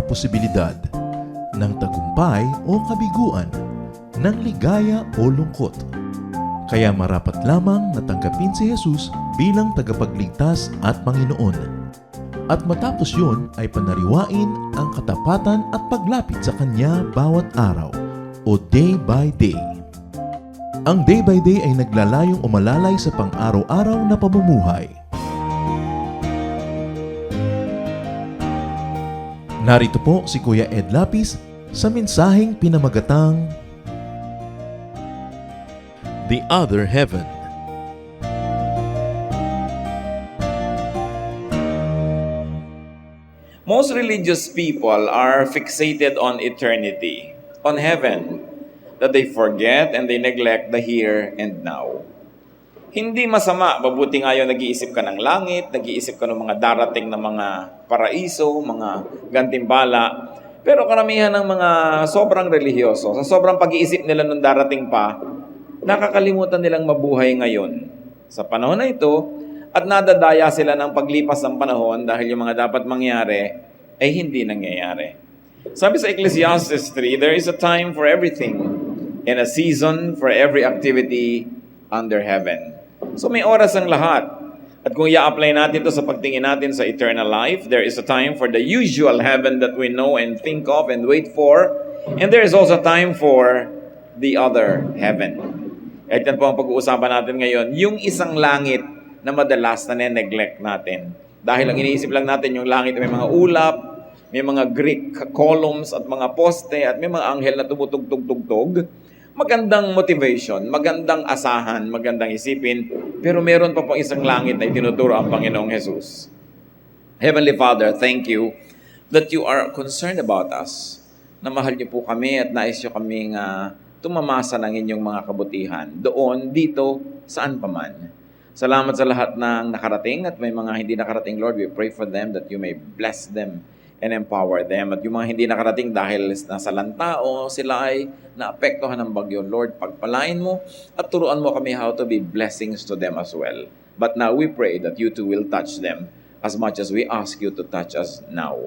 posibilidad ng tagumpay o kabiguan, ng ligaya o lungkot. Kaya marapat lamang na tanggapin si Jesus bilang tagapagligtas at Panginoon. At matapos yun ay panariwain ang katapatan at paglapit sa Kanya bawat araw o day by day. Ang day by day ay naglalayong umalalay sa pang-araw-araw na pamumuhay. Narito po si Kuya Ed Lapis sa mensaheng pinamagatang The Other Heaven. Most religious people are fixated on eternity, on heaven, that they forget and they neglect the here and now. Hindi masama, mabuti nga yung nag-iisip ka ng langit, nag-iisip ka ng mga darating na mga paraiso, mga gantimbala. Pero karamihan ng mga sobrang relihiyoso, sa sobrang pag-iisip nila nung darating pa, nakakalimutan nilang mabuhay ngayon. Sa panahon na ito, at nadadaya sila ng paglipas ng panahon dahil yung mga dapat mangyari ay hindi nangyayari. Sabi sa Ecclesiastes 3, there is a time for everything and a season for every activity under heaven. So may oras ang lahat. At kung i-apply natin ito sa pagtingin natin sa eternal life, there is a time for the usual heaven that we know and think of and wait for. And there is also a time for the other heaven. At yan po ang pag-uusapan natin ngayon, yung isang langit na madalas na neglect natin. Dahil ang iniisip lang natin yung langit may mga ulap, may mga Greek columns at mga poste at may mga anghel na tumutugtog-tugtog. Magandang motivation, magandang asahan, magandang isipin, pero meron pa pong isang langit na itinuturo ang Panginoong Jesus. Heavenly Father, thank you that you are concerned about us. Na mahal niyo po kami at nais niyo kaming tumamasa ng inyong mga kabutihan. Doon, dito, saan pa man. Salamat sa lahat ng nakarating at may mga hindi nakarating, Lord. We pray for them that you may bless them and empower them. At yung mga hindi nakarating dahil nasa lanta o sila ay naapektuhan ng bagyo, Lord, pagpalain mo at turuan mo kami how to be blessings to them as well. But now we pray that you too will touch them as much as we ask you to touch us now.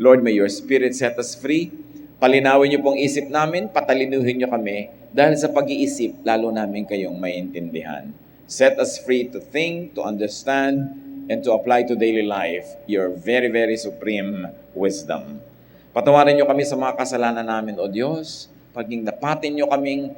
Lord, may your Spirit set us free. Palinawin niyo pong isip namin, patalinuhin niyo kami dahil sa pag-iisip, lalo namin kayong maintindihan. Set us free to think, to understand, and to apply to daily life your very, very supreme wisdom. Patawarin niyo kami sa mga kasalanan namin, O Diyos. Paging dapatin niyo kaming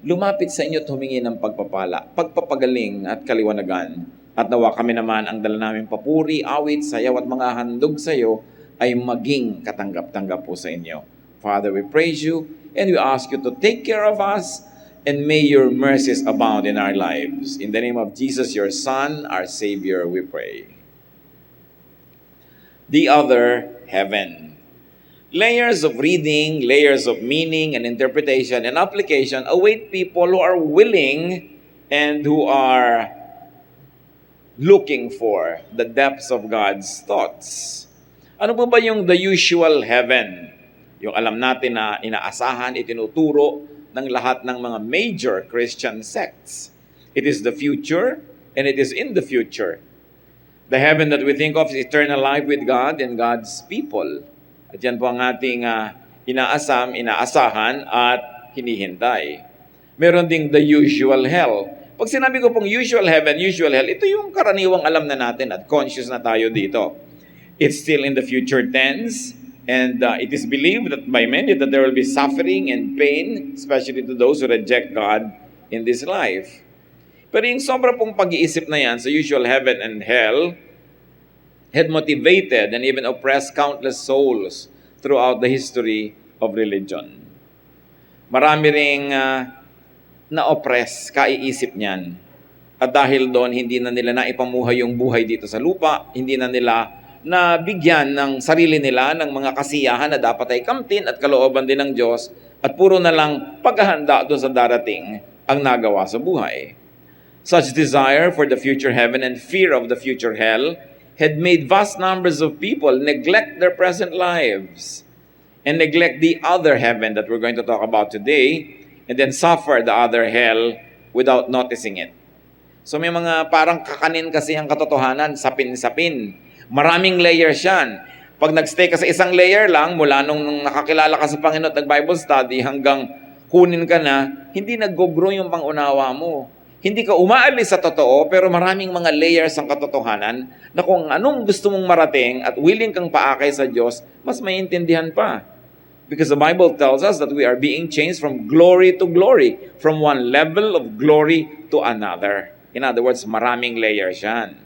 lumapit sa inyo at humingi ng pagpapala, pagpapagaling at kaliwanagan. At nawa kami naman ang dala namin papuri, awit, sayaw at mga handog sa iyo ay maging katanggap-tanggap po sa inyo. Father, we praise you and we ask you to take care of us and may your mercies abound in our lives. In the name of Jesus, your Son, our Savior, we pray. The other heaven. Layers of reading, layers of meaning and interpretation and application await people who are willing and who are looking for the depths of God's thoughts. Ano po ba yung the usual heaven? Yung alam natin na inaasahan, itinuturo ng lahat ng mga major Christian sects. It is the future, and it is in the future. The heaven that we think of is eternal life with God and God's people. At yan po ang ating inaasahan at hinihintay. Meron ding the usual hell. Pag sinabi ko pong usual heaven, usual hell, ito yung karaniwang alam na natin at conscious na tayo dito. It's still in the future tense. And it is believed that by many that there will be suffering and pain, especially to those who reject God in this life. Pero yung sobra pong pag-iisip na yan sa usual heaven and hell had motivated and even oppressed countless souls throughout the history of religion. Marami ring na-oppress, kaiisip niyan. At dahil doon, hindi na nila naipamuhay yung buhay dito sa lupa, hindi na nila na bigyan ng sarili nila ng mga kasiyahan na dapat ay kamtin at kalooban din ng Diyos at puro na lang paghahanda doon sa darating ang nagawa sa buhay. Such desire for the future heaven and fear of the future hell had made vast numbers of people neglect their present lives and neglect the other heaven that we're going to talk about today and then suffer the other hell without noticing it. So may mga parang kakanin kasi ang katotohanan, sapin-sapin. Maraming layers yan. Pag nagstay ka sa isang layer lang, mula nung nakakilala ka sa Panginoon at nag-Bible study hanggang kunin ka na, hindi nag-grow yung pangunawa mo. Hindi ka umaalis sa totoo, pero maraming mga layers ang katotohanan na kung anong gusto mong marating at willing kang paakay sa Diyos, mas maintindihan pa. Because the Bible tells us that we are being changed from glory to glory, from one level of glory to another. In other words, maraming layers yan.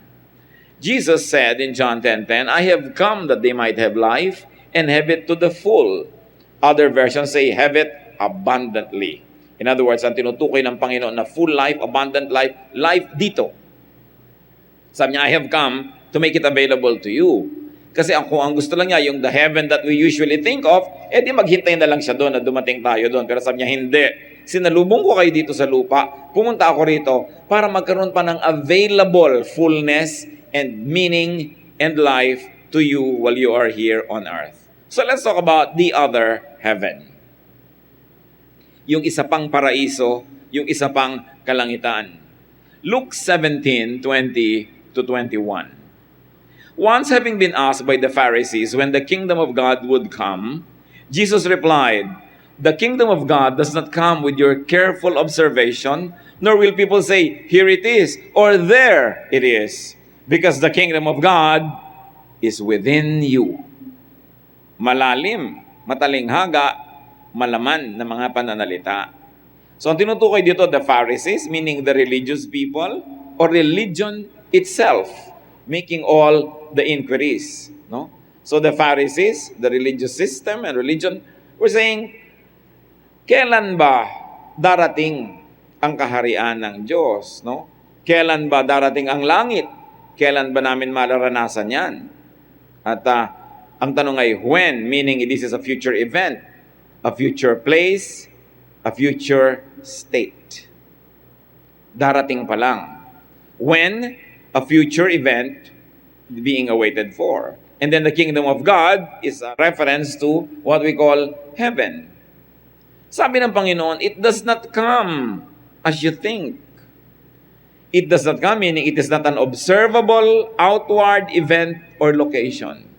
Jesus said in John 10:10, I have come that they might have life and have it to the full. Other versions say, have it abundantly. In other words, ang tinutukoy ng Panginoon na full life, abundant life, life dito. Sabi niya, I have come to make it available to you. Kasi kung ang gusto lang niya, yung the heaven that we usually think of, di maghintay na lang siya doon na dumating tayo doon. Pero sabi niya, hindi. Sinalubong ko kayo dito sa lupa, pumunta ako rito para magkaroon pa ng available fullness and meaning and life to you while you are here on earth. So let's talk about the other heaven. Yung isa pang paraiso, yung isa pang kalangitan. Luke 17:20 to 21. Once having been asked by the Pharisees when the kingdom of God would come, Jesus replied, the kingdom of God does not come with your careful observation, nor will people say, here it is, or there it is. Because the kingdom of God is within you. Malalim, matalinghaga, malaman na mga pananalita. So ang tinutukoy dito, the Pharisees, meaning the religious people, or religion itself, making all the inquiries. No? So the Pharisees, the religious system and religion, were saying, kailan ba darating ang kaharian ng Diyos? No? Kailan ba darating ang langit? Kailan ba namin mararanasan yan? At ang tanong ay when, meaning this is a future event, a future place, a future state. Darating pa lang. When, a future event being awaited for. And then the kingdom of God is a reference to what we call heaven. Sabi ng Panginoon, it does not come as you think. It does not come, meaning it is not an observable, outward event or location.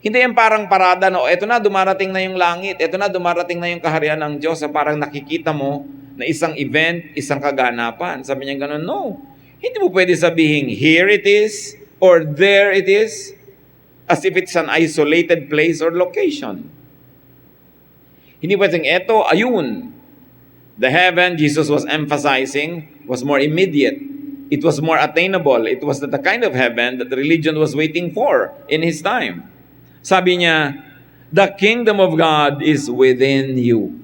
Hindi yan parang parada na, eto na, dumarating na yung langit, eto na, dumarating na yung kaharian ng Diyos, parang nakikita mo na isang event, isang kaganapan. Sabi niya gano'n, no. Hindi mo pwede sabihin, here it is, or there it is, as if it's an isolated place or location. Hindi pwedeng eto, ayun. The heaven, Jesus was emphasizing, was more immediate. It was more attainable. It was the kind of heaven that the religion was waiting for in his time. Sabi niya, the kingdom of God is within you.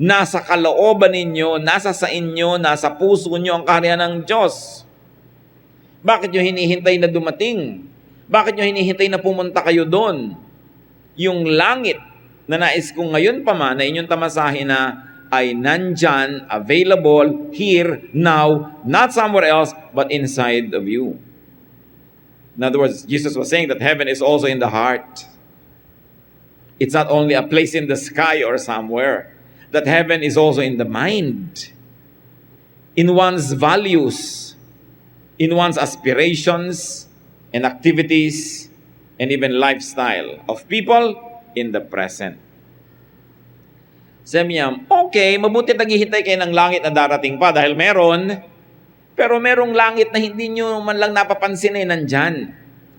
Nasa kalooban ninyo, nasa sa inyo, nasa puso nyo ang kaharian ng Diyos. Bakit nyo hinihintay na dumating? Bakit nyo hinihintay na pumunta kayo doon? Yung langit na nais kong ngayon pa man na inyong tamasahin na ay nandyan, available, here, now, not somewhere else, but inside of you. In other words, Jesus was saying that heaven is also in the heart. It's not only a place in the sky or somewhere. That heaven is also in the mind, in one's values, in one's aspirations and activities, and even lifestyle of people in the present. Sabi niya, okay, mabuti naghihintay kayo ng langit na darating pa dahil meron, pero merong langit na hindi nyo man lang napapansin nandyan.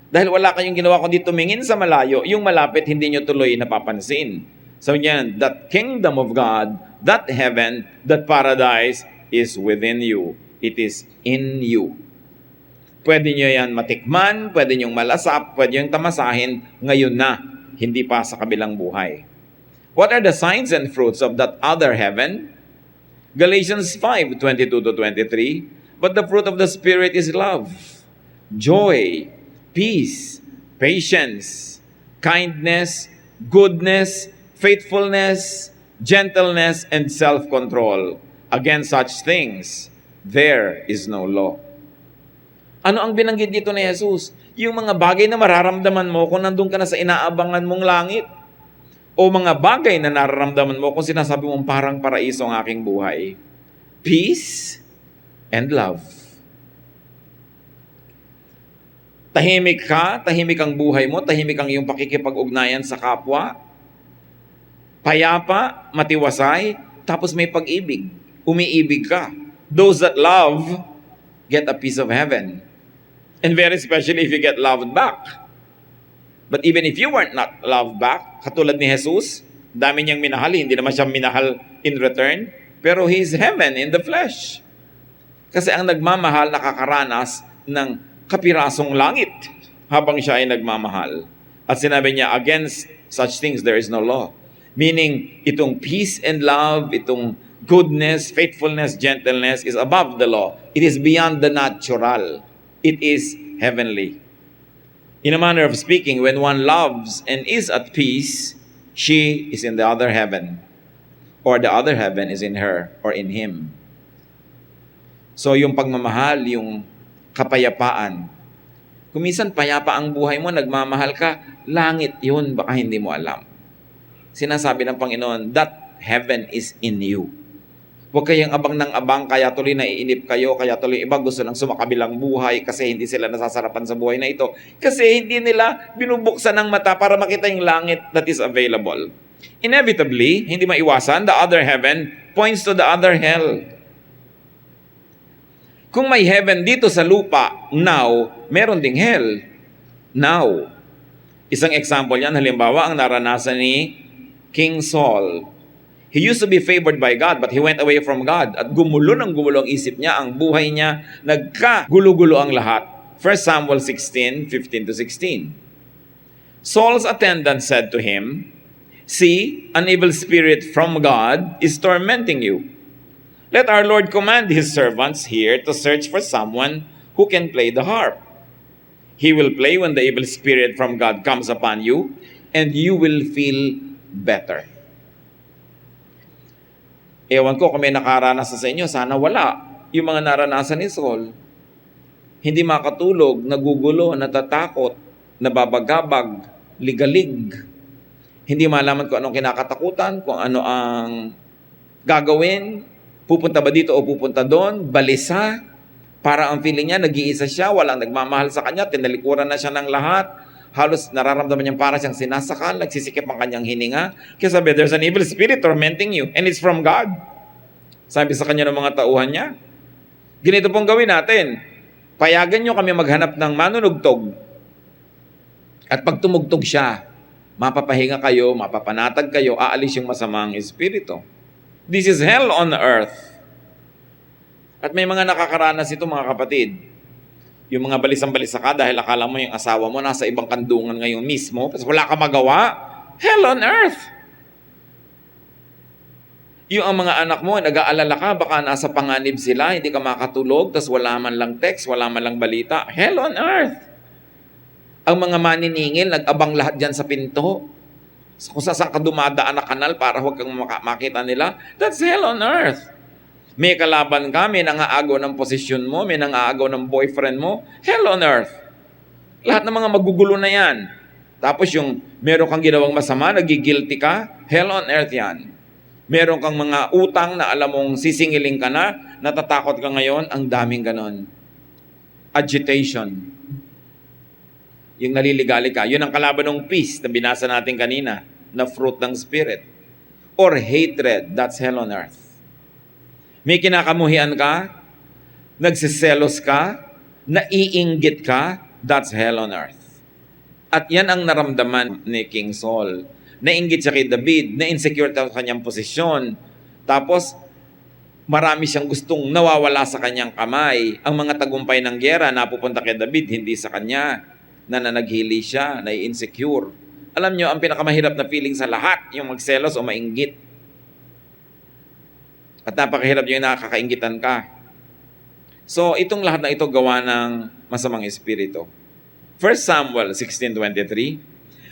Dahil wala kayong ginawa kundi tumingin sa malayo, yung malapit hindi nyo tuloy napapansin. Sabi niya, that kingdom of God, that heaven, that paradise is within you. It is in you. Pwede nyo yan matikman, pwede nyo malasap, pwede nyo tamasahin ngayon na, hindi pa sa kabilang buhay. What are the signs and fruits of that other heaven? Galatians 5:22 to 23. But the fruit of the Spirit is love, joy, peace, patience, kindness, goodness, faithfulness, gentleness, and self-control. Against such things, there is no law. Ano ang binanggit dito ni Jesus? Yung mga bagay na mararamdaman mo kung nandun ka na sa inaabangan mong langit. O mga bagay na nararamdaman mo kung sinasabi mong parang paraiso ang aking buhay. Peace and love. Tahimik ka, tahimik ang buhay mo, tahimik ang iyong pakikipag-ugnayan sa kapwa. Payapa, matiwasay, tapos may pag-ibig. Umiibig ka. Those that love get a piece of heaven. And very especially if you get loved back. But even if you weren't not loved back, katulad ni Jesus, dami niyang minahal, hindi naman siya minahal in return, pero He's heaven in the flesh. Kasi ang nagmamahal nakakaranas ng kapirasong langit habang siya ay nagmamahal. At sinabi niya, against such things there is no law. Meaning, itong peace and love, itong goodness, faithfulness, gentleness is above the law. It is beyond the natural. It is heavenly. In a manner of speaking, when one loves and is at peace, she is in the other heaven, or the other heaven is in her or in him. So yung pagmamahal, yung kapayapaan. Kung minsan payapa ang buhay mo, nagmamahal ka, langit yun, baka hindi mo alam. Sinasabi ng Panginoon, that heaven is in you. Huwag kayong abang ng abang, kaya tuloy naiinip kayo, kaya tuloy iba gusto lang sumakabilang buhay kasi hindi sila nasasarapan sa buhay na ito. Kasi hindi nila binubuksan ng mata para makita yung langit that is available. Inevitably, hindi maiwasan, the other heaven points to the other hell. Kung may heaven dito sa lupa, now, meron ding hell. Now. Isang example yan, halimbawa, ang naranasan ni King Saul. He used to be favored by God, but he went away from God. At gumulo ng gumulo ang isip niya, ang buhay niya, nagkagulo-gulo ang lahat. 1 Samuel 16, 15-16. Saul's attendant said to him, "See, an evil spirit from God is tormenting you. Let our Lord command his servants here to search for someone who can play the harp. He will play when the evil spirit from God comes upon you, and you will feel better." Ewan ko kung may nakaranas sa inyo, sana wala. Yung mga naranasan ni Saul, hindi makatulog, nagugulo, natatakot, nababagabag, ligalig. Hindi malaman kung anong kinakatakutan, kung ano ang gagawin, pupunta ba dito o pupunta doon, balisa. Para ang feeling niya, nag-iisa siya, walang nagmamahal sa kanya, tinalikuran na siya ng lahat. Halos nararamdaman niyang para siyang sinasakal, nagsisikip ang kanyang hininga. Kaya sabi, there's an evil spirit tormenting you, and it's from God. Sabi sa kanya ng mga tauhan niya, ganito pong gawin natin. Payagan niyo kami maghanap ng manunugtog. At pag tumugtog siya, mapapahinga kayo, mapapanatag kayo, aalis yung masamang espiritu. This is hell on earth. At may mga nakakaranas ito, mga kapatid. Yung mga balisang-balisa ka dahil akala mo yung asawa mo nasa ibang kandungan ngayon mismo, kasi wala ka magawa. Hell on earth. Yung ang mga anak mo, nag-aalala ka, baka nasa panganib sila, hindi ka makatulog, tas wala man lang text, wala man lang balita. Hell on earth. Ang mga maniningil, nag-abang lahat dyan sa pinto. Kung saan ka dumadaan na kanal para huwag kang makita nila, that's hell on earth. May kalaban ka, may nangaagaw ng posisyon mo, may nangaagaw ng boyfriend mo, hell on earth. Lahat ng mga magugulo na yan. Tapos yung meron kang ginawang masama, nagigilty ka, hell on earth yan. Meron kang mga utang na alam mong sisingiling ka na, natatakot ka ngayon, ang daming ganon. Agitation. Yung naliligali ka, yun ang kalaban ng peace na binasa natin kanina, na fruit ng spirit. Or hatred, that's hell on earth. May kinakamuhian ka, nagsiselos ka, naiinggit ka, that's hell on earth. At yan ang naramdaman ni King Saul. Nainggit siya kay David, na-insecure sa kanyang posisyon. Tapos, marami siyang gustong nawawala sa kanyang kamay. Ang mga tagumpay ng gyera napupunta kay David, hindi sa kanya. Nananaghili siya, nai-insecure. Alam nyo, ang pinakamahirap na feeling sa lahat, yung magselos o mainggit. At napakahirap yung nakakainggitan ka. So, itong lahat na ito gawa ng masamang espiritu. 1 Samuel 16:23,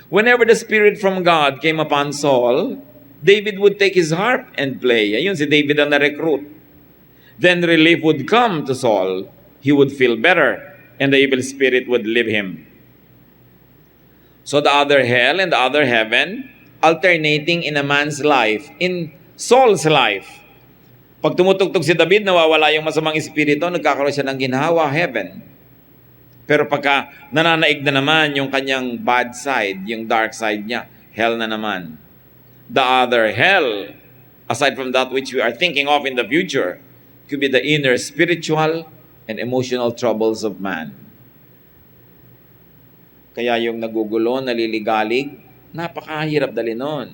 whenever the spirit from God came upon Saul, David would take his harp and play. Ayun, si David ang na-recruit. Then relief would come to Saul. He would feel better, and the evil spirit would leave him. So the other hell and the other heaven, alternating in a man's life, in Saul's life. Pag tumutugtog si David, nawawala yung masamang espiritu, nagkakaroon siya ng ginhawa, heaven. Pero pagka nananaig na naman yung kanyang bad side, yung dark side niya, hell na naman. The other hell, aside from that which we are thinking of in the future, could be the inner spiritual and emotional troubles of man. Kaya yung nagugulo, naliligalig, napakahirap dalhin nun.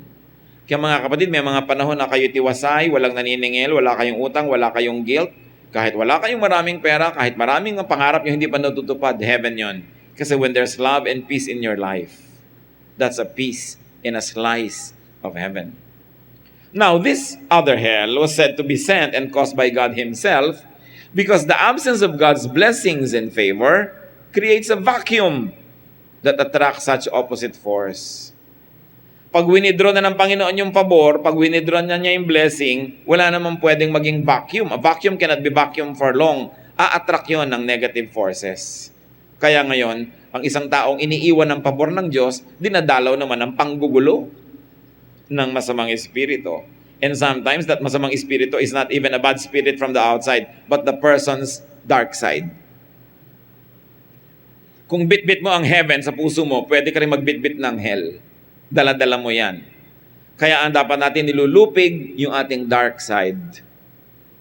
Kaya mga kapatid, may mga panahon na kayo tiwasay, walang naniningil, wala kayong utang, wala kayong guilt. Kahit wala kayong maraming pera, kahit maraming ang pangarap yung hindi pa natutupad, heaven yon. Kasi when there's love and peace in your life, that's a peace in a slice of heaven. Now, this other hell was said to be sent and caused by God Himself because the absence of God's blessings and favor creates a vacuum that attracts such opposite force. Pag winidraw na ng Panginoon yung pabor, pag winidraw niya yung blessing, wala naman pwedeng maging vacuum. A vacuum cannot be vacuum for long. A-attract yun ng negative forces. Kaya ngayon, ang isang taong iniiwan ng pabor ng Diyos, dinadalaw naman ng panggugulo ng masamang espiritu. And sometimes that masamang espiritu is not even a bad spirit from the outside, but the person's dark side. Kung bitbit mo ang heaven sa puso mo, pwede ka rin magbitbit ng hell. Dala-dala mo yan. Kaya ang dapat natin nilulupig yung ating dark side.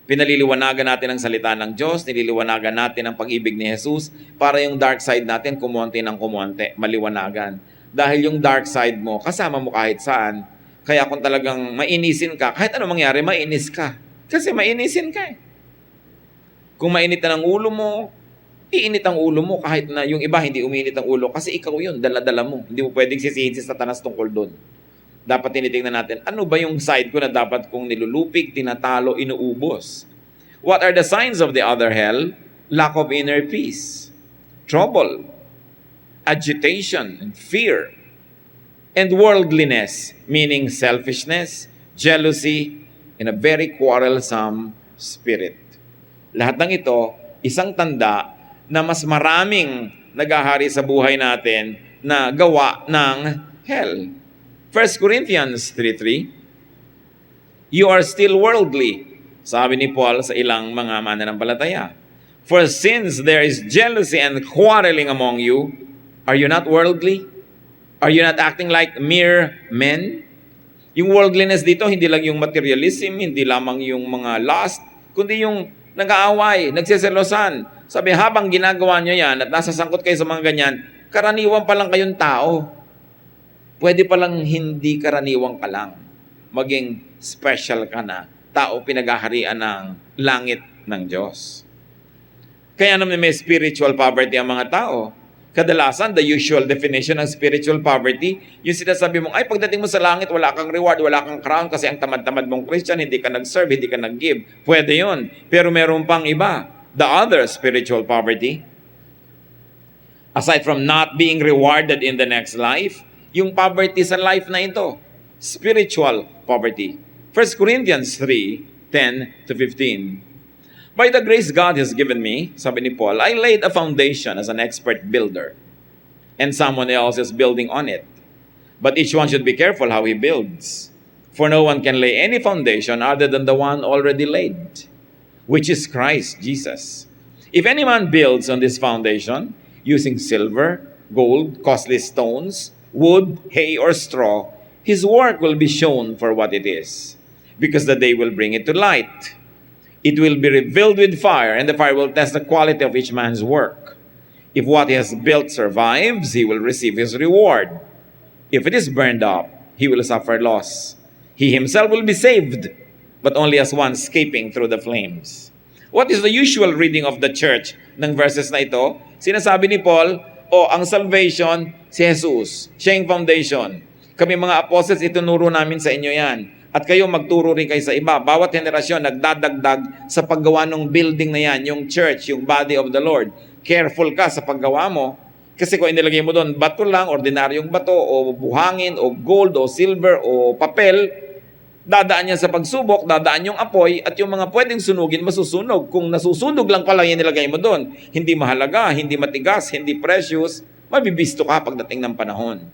Pinaliliwanagan natin ang salita ng Diyos, nililiwanagan natin ang pag-ibig ni Jesus para yung dark side natin kumonti ng kumonti, maliwanagan. Dahil yung dark side mo, kasama mo kahit saan. Kaya kung talagang mainisin ka, kahit ano mangyari, mainis ka. Kasi mainisin ka eh. Kung mainit na ng ulo mo, iinit ang ulo mo kahit na yung iba hindi umiinit ang ulo kasi ikaw yun, dala-dala mo. Hindi mo pwedeng sisihin si Satanas tungkol doon. Dapat tinitingnan natin, ano ba yung side ko na dapat kong nilulupig, tinatalo, inuubos? What are the signs of the other hell? Lack of inner peace, trouble, agitation, and fear, and worldliness, meaning selfishness, jealousy, and a very quarrelsome spirit. Lahat ng ito, isang tanda na mas maraming naghahari sa buhay natin na gawa ng hell. 1 Corinthians 3:3, you are still worldly, sabi ni Paul sa ilang mga mananampalataya. For since there is jealousy and quarreling among you, are you not worldly? Are you not acting like mere men? Yung worldliness dito, hindi lang yung materialism, hindi lamang yung mga lust, kundi yung nag-aaway, nagseselosan. Sabi, habang ginagawa nyo yan at nasasangkot kayo sa mga ganyan, karaniwan pa lang kayong tao. Pwede pa lang hindi karaniwan ka lang. Maging special ka na. Tao pinaghaharian ng langit ng Diyos. Kaya naman may spiritual poverty ang mga tao. Kadalasan, the usual definition ng spiritual poverty, yung sinasabi mong, ay, pagdating mo sa langit, wala kang reward, wala kang crown, kasi ang tamad-tamad mong Christian, hindi ka nag-serve, hindi ka nag-give. Pwede yun. Pero meron pang iba. The other spiritual poverty, aside from not being rewarded in the next life, yung poverty sa life na ito, spiritual poverty. 1 Corinthians 3:10-15. By the grace God has given me, sabi ni Paul, I laid a foundation as an expert builder, and someone else is building on it. But each one should be careful how he builds, for no one can lay any foundation other than the one already laid, which is Christ Jesus. If any man builds on this foundation, using silver, gold, costly stones, wood, hay, or straw, his work will be shown for what it is, because the day will bring it to light. It will be revealed with fire, and the fire will test the quality of each man's work. If what he has built survives, he will receive his reward. If it is burned up, he will suffer loss. He himself will be saved, but only as one escaping through the flames. What is the usual reading of the church ng verses na ito? Sinasabi ni Paul, ang salvation, si Jesus, siya yung foundation. Kami mga apostles, itunuro namin sa inyo yan. At kayo magturo rin kayo sa iba. Bawat henerasyon nagdadagdag sa paggawa ng building na yan, yung church, yung body of the Lord. Careful ka sa paggawa mo. Kasi kung inilagay mo doon, bato lang, ordinaryong bato, o buhangin, o gold, o silver, o papel, dadaan yan sa pagsubok, dadaan yung apoy, at yung mga pwedeng sunugin, masusunog. Kung nasusunog lang pala yung nilagay mo doon, hindi mahalaga, hindi matigas, hindi precious, mabibisto ka pagdating ng panahon.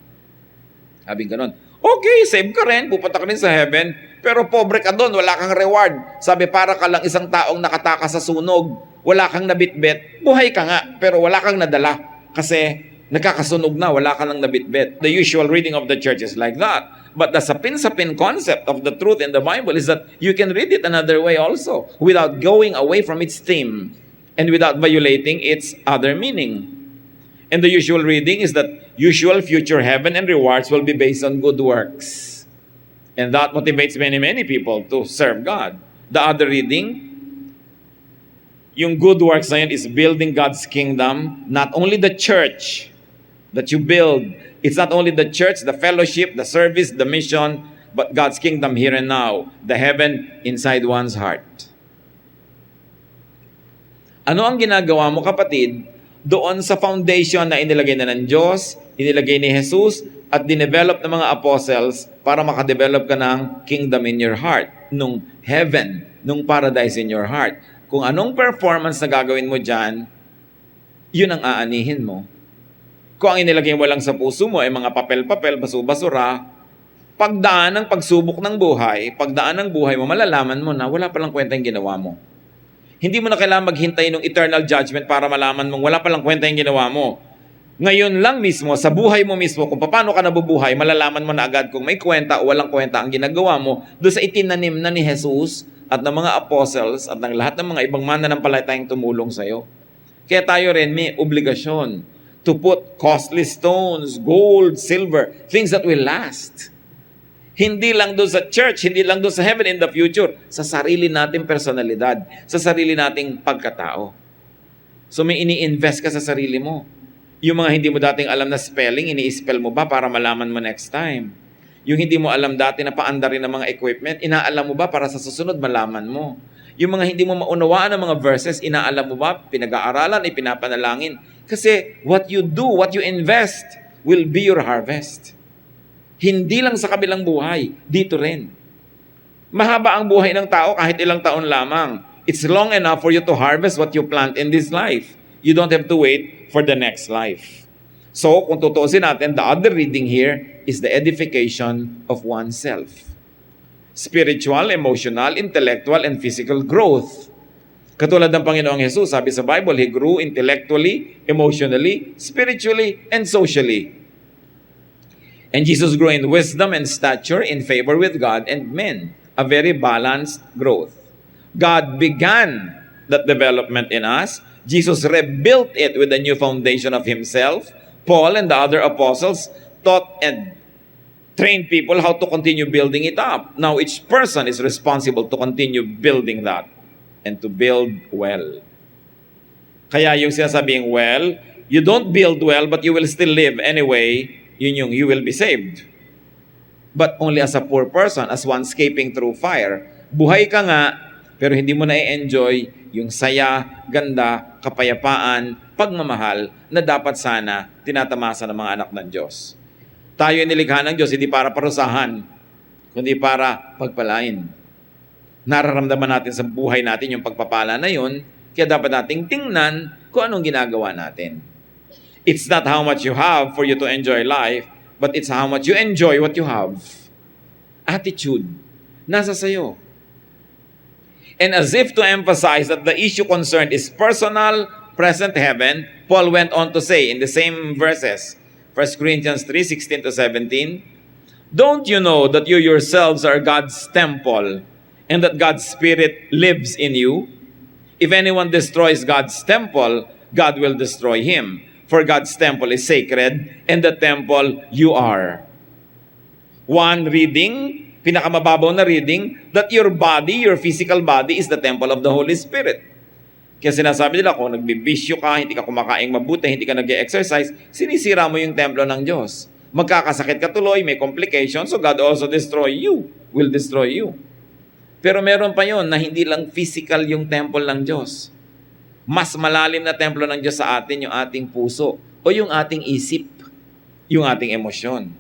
Sabi ganon. Okay, save ka rin, pupunta ka rin sa heaven, pero pobre ka doon, wala kang reward. Sabi, para ka lang isang taong nakatakas sa sunog. wala kang nabitbit, buhay ka nga, pero wala kang nadala. Kasi nakakasunog na, wala ka nang nabitbit. The usual reading of the church is like that. But the sapin-sapin concept of the truth in the Bible is that you can read it another way also, without going away from its theme and without violating its other meaning. And the usual reading is that usual future heaven and rewards will be based on good works. And that motivates many, many people to serve God. The other reading, yung good works na yun is building God's kingdom, not only the church that you build. It's not only the church, the fellowship, the service, the mission, but God's kingdom here and now, the heaven inside one's heart. Ano ang ginagawa mo, kapatid, doon sa foundation na inilagay na ng Diyos, inilagay ni Jesus, at dinevelop ng mga apostles para makadevelop ka ng kingdom in your heart, nung heaven, nung paradise in your heart. Kung anong performance na gagawin mo dyan, yun ang aanihin mo. Kung ang inilagay mo lang sa puso mo ay mga papel-papel, basu-basura, pagdaan ng pagsubok ng buhay, pagdaan ng buhay mo, malalaman mo na wala palang kwenta yung ginawa mo. Hindi mo na kailangan maghintay ng eternal judgment para malaman mong wala palang kwenta yung ginawa mo. Ngayon lang mismo, sa buhay mo mismo, kung paano ka nabubuhay, malalaman mo na agad kung may kwenta o walang kwenta ang ginagawa mo doon sa itinanim na ni Jesus at ng mga apostles at ng lahat ng mga ibang mananampalatayang tumulong sa'yo. Kaya tayo rin may obligasyon to put costly stones, gold, silver, things that will last. Hindi lang doon sa church, hindi lang doon sa heaven in the future, sa sarili nating personalidad, sa sarili nating pagkatao. So may ini-invest ka sa sarili mo. Yung mga hindi mo dating alam na spelling, ini-spell mo ba para malaman mo next time? Yung hindi mo alam dati na paandarin ng mga equipment, inaalam mo ba para sa susunod malaman mo? Yung mga hindi mo maunawaan ng mga verses, inaalam mo ba, pinag-aaralan, ipinapanalangin? Kasi what you do, what you invest, will be your harvest. Hindi lang sa kabilang buhay, dito rin. Mahaba ang buhay ng tao kahit ilang taon lamang. It's long enough for you to harvest what you plant in this life. You don't have to wait for the next life. So, kung tutuusin natin, the other reading here is the edification of oneself. Spiritual, emotional, intellectual, and physical growth. Katulad ng Panginoong Jesus, sabi sa Bible, He grew intellectually, emotionally, spiritually, and socially. And Jesus grew in wisdom and stature, in favor with God and men. A very balanced growth. God began that development in us. Jesus rebuilt it with a new foundation of Himself. Paul and the other apostles taught and trained people how to continue building it up. Now each person is responsible to continue building that and to build well. Kaya yung sinasabing well, you don't build well but you will still live anyway, yun yung you will be saved. But only as a poor person, as one escaping through fire. Buhay ka nga, pero hindi mo na-enjoy yung saya, ganda, kapayapaan, pagmamahal na dapat sana tinatamasa ng mga anak ng Diyos. Tayo ay nilikha ng Diyos hindi para parusahan, kundi para pagpalain. Nararamdaman natin sa buhay natin yung pagpapala na yun, kaya dapat nating tingnan kung anong ginagawa natin. It's not how much you have for you to enjoy life, but it's how much you enjoy what you have. Attitude, nasa sayo. And as if to emphasize that the issue concerned is personal, present heaven, Paul went on to say in the same verses, 1 Corinthians 3:16-17, don't you know that you yourselves are God's temple and that God's Spirit lives in you? If anyone destroys God's temple, God will destroy him. For God's temple is sacred and the temple you are. One reading, pinakamababaw na reading, that your body, your physical body is the temple of the Holy Spirit. Kaya sinasabi nila, kung nagbibisyo ka, hindi ka kumakaing mabuti, hindi ka nag-exercise, sinisira mo yung templo ng Diyos. Magkakasakit ka tuloy, may complications, so God also will destroy you. Pero meron pa yon na hindi lang physical yung temple ng Diyos. Mas malalim na templo ng Diyos sa atin yung ating puso o yung ating isip, yung ating emosyon.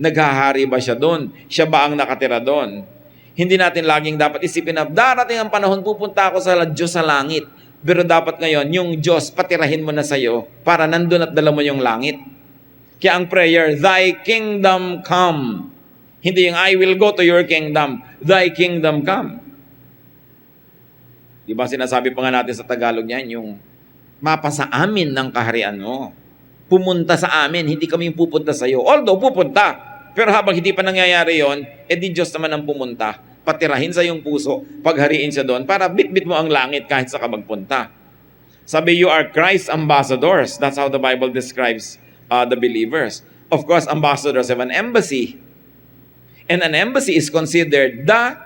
Naghahari ba siya doon? Siya ba ang nakatira doon? Hindi natin laging dapat isipin na darating ang panahon pupunta ako sa Diyos sa langit. Pero dapat ngayon, yung Diyos patirahin mo na sa'yo para nandun at dala mo yung langit. Kaya ang prayer, Thy kingdom come. Hindi yung I will go to your kingdom. Thy kingdom come. Di ba sinasabi pa nga natin sa Tagalog niyan, yung mapasa amin ng kaharian mo. Pumunta sa amin, hindi kami pupunta sa iyo. Although pupunta, pero habang hindi pa nangyayari yon, di Diyos naman ang pumunta. Patirahin sa iyong puso, paghariin siya doon, para bitbit mo ang langit kahit sa ka magpunta. Sabi, you are Christ's ambassadors. That's how the Bible describes the believers. Of course, ambassadors have an embassy. And an embassy is considered the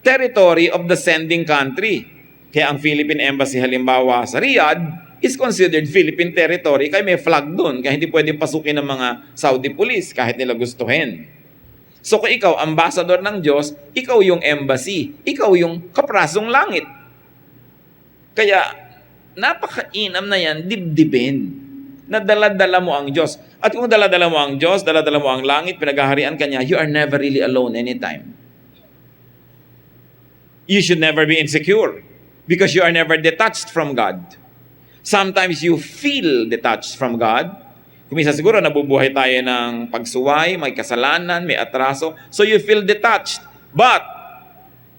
territory of the sending country. Kaya ang Philippine Embassy halimbawa sa Riyadh is considered Philippine territory, kaya may flag doon, kaya hindi pwedeng pasukin ng mga Saudi police kahit nila gustuhin. So kung ikaw, ambassador ng Diyos, ikaw yung embassy, ikaw yung kaprasong langit. Kaya napakainam na yan, dibdibin. Na dala-dala mo ang Diyos. At kung dala-dala mo ang Diyos, dala-dala mo ang langit, pinaghaharian ka niya, you are never really alone anytime. You should never be insecure because you are never detached from God. Sometimes you feel detached from God. Kumisa siguro nabubuhay tayo ng pagsuway, may kasalanan, may atraso. So you feel detached. But,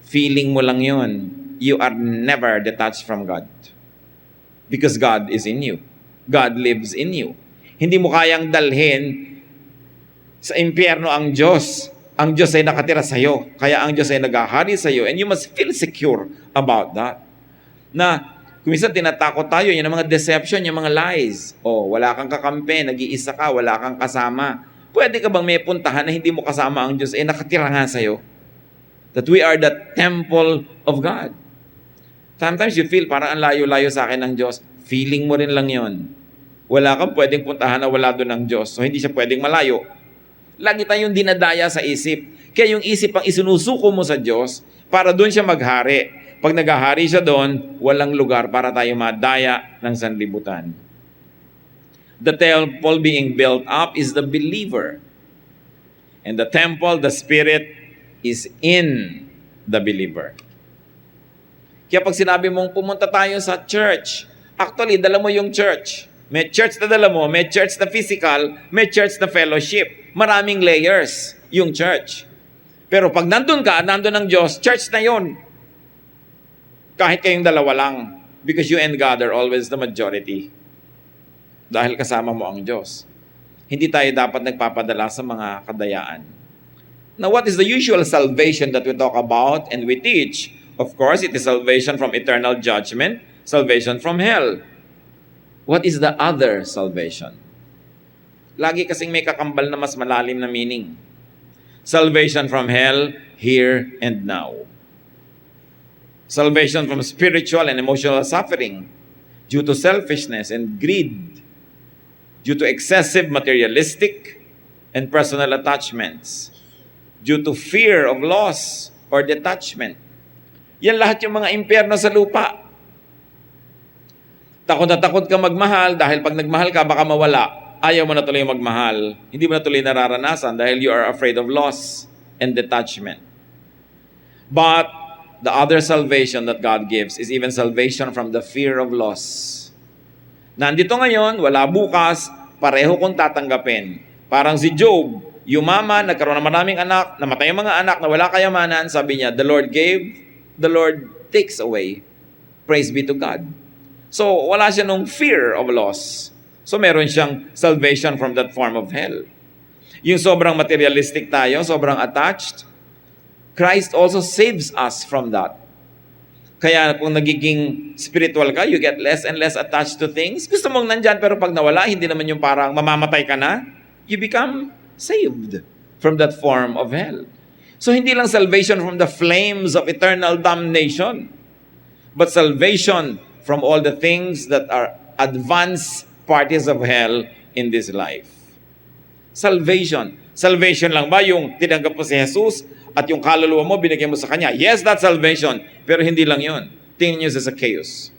feeling mo lang yun. You are never detached from God. Because God is in you. God lives in you. Hindi mo kayang dalhin sa impyerno ang Diyos. Ang Diyos ay nakatira sa iyo. Kaya ang Diyos ay naghahari sa iyo. And you must feel secure about that. Na, kung minsan tinatakot tayo, yun ang mga deception, yung mga lies. O, wala kang kakampi, nag-iisa ka, wala kang kasama. Pwede ka bang may puntahan na hindi mo kasama ang Diyos? Nakatira nga sa iyo. That we are the temple of God. Sometimes you feel parang ang layo-layo sa akin ng Diyos. Feeling mo rin lang yon. Wala kang pwedeng puntahan na wala doon ng Diyos. So, hindi siya pwedeng malayo. Lagi tayong dinadaya sa isip. Kaya yung isip ang isinusuko mo sa Diyos para doon siya maghari. Pag naghahari siya doon, walang lugar para tayo madaya ng sanlibutan. The temple being built up is the believer. And the temple, the Spirit, is in the believer. Kaya pag sinabi mong pumunta tayo sa church, actually, dala mo yung church. May church na dala mo, may church na physical, may church na fellowship. Maraming layers yung church. Pero pag nandun ka, nandun ang Diyos, church na yon. Kahit kayong dalawa lang. Because you and God are always the majority. Dahil kasama mo ang Diyos. Hindi tayo dapat nagpapadala sa mga kadayaan. Now, what is the usual salvation that we talk about and we teach? Of course, it is salvation from eternal judgment, salvation from hell. What is the other salvation? Lagi kasing may kakambal na mas malalim na meaning. Salvation from hell, here and now. Salvation from spiritual and emotional suffering due to selfishness and greed, due to excessive materialistic and personal attachments, due to fear of loss or detachment. Yan lahat yung mga impyerno sa lupa. Takot na takot ka magmahal dahil pag nagmahal ka, baka mawala. Ayaw mo na tuloy magmahal. Hindi mo na tuloy nararanasan dahil you are afraid of loss and detachment. But the other salvation that God gives is even salvation from the fear of loss. Nandito ngayon, wala bukas, pareho kong tatanggapin. Parang si Job, yumaman, nagkaroon ng maraming anak, namatay ang mga anak na wala kayamanan, sabi niya, the Lord gave, the Lord takes away. Praise be to God. So, wala siya nung fear of loss. So, meron siyang salvation from that form of hell. Yung sobrang materialistic tayo, sobrang attached, Christ also saves us from that. Kaya kung nagiging spiritual ka, you get less and less attached to things. Gusto mong nandyan, pero pag nawala, hindi naman yung parang mamamatay ka na. You become saved from that form of hell. So, hindi lang salvation from the flames of eternal damnation, but salvation from all the things that are advanced parties of hell in this life. Salvation. Salvation lang ba yung tinanggap mo si Jesus at yung kaluluwa mo binigyan mo sa Kanya? Yes, that's salvation. Pero hindi lang yun. Tingnan niyo sa Zacchaeus.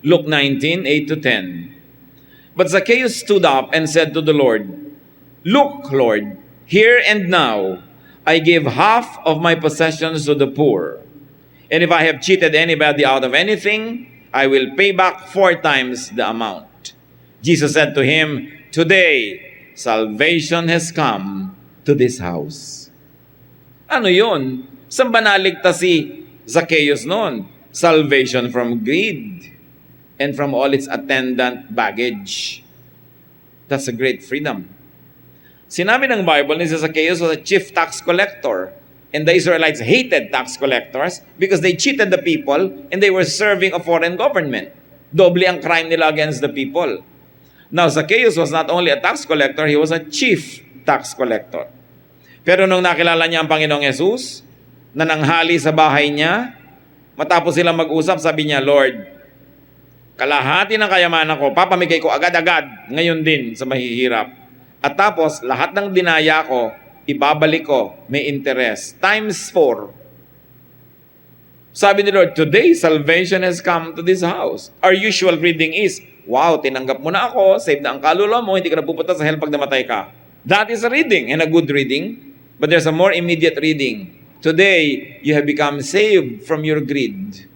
Luke 19, 8-10. But Zacchaeus stood up and said to the Lord, "Look, Lord, here and now I give half of my possessions to the poor. And if I have cheated anybody out of anything, I will pay back 4 times the amount." Jesus said to him, "Today, salvation has come to this house." Ano yun? Saan ba naligtas si Zacchaeus noon? Salvation from greed and from all its attendant baggage. That's a great freedom. Sinabi ng Bible ni Zacchaeus was a chief tax collector. And the Israelites hated tax collectors because they cheated the people and they were serving a foreign government. Doble ang crime nila against the people. Now, Zacchaeus was not only a tax collector, he was a chief tax collector. Pero nung nakilala niya ang Panginoong Yesus, na nanghali sa bahay niya, matapos silang mag-usap, sabi niya, Lord, kalahati ng kayamanan ko, papamigay ko agad-agad, ngayon din sa mahihirap. At tapos, lahat ng dinaya ko, ibabalik ko, may interest. Times 4. Sabi ni Lord, today salvation has come to this house. Our usual reading is, wow, tinanggap mo na ako, save na ang kaluluwa mo, hindi ka na pupunta sa hell pag namatay ka. That is a reading and a good reading. But there's a more immediate reading. Today, you have become saved from your greed.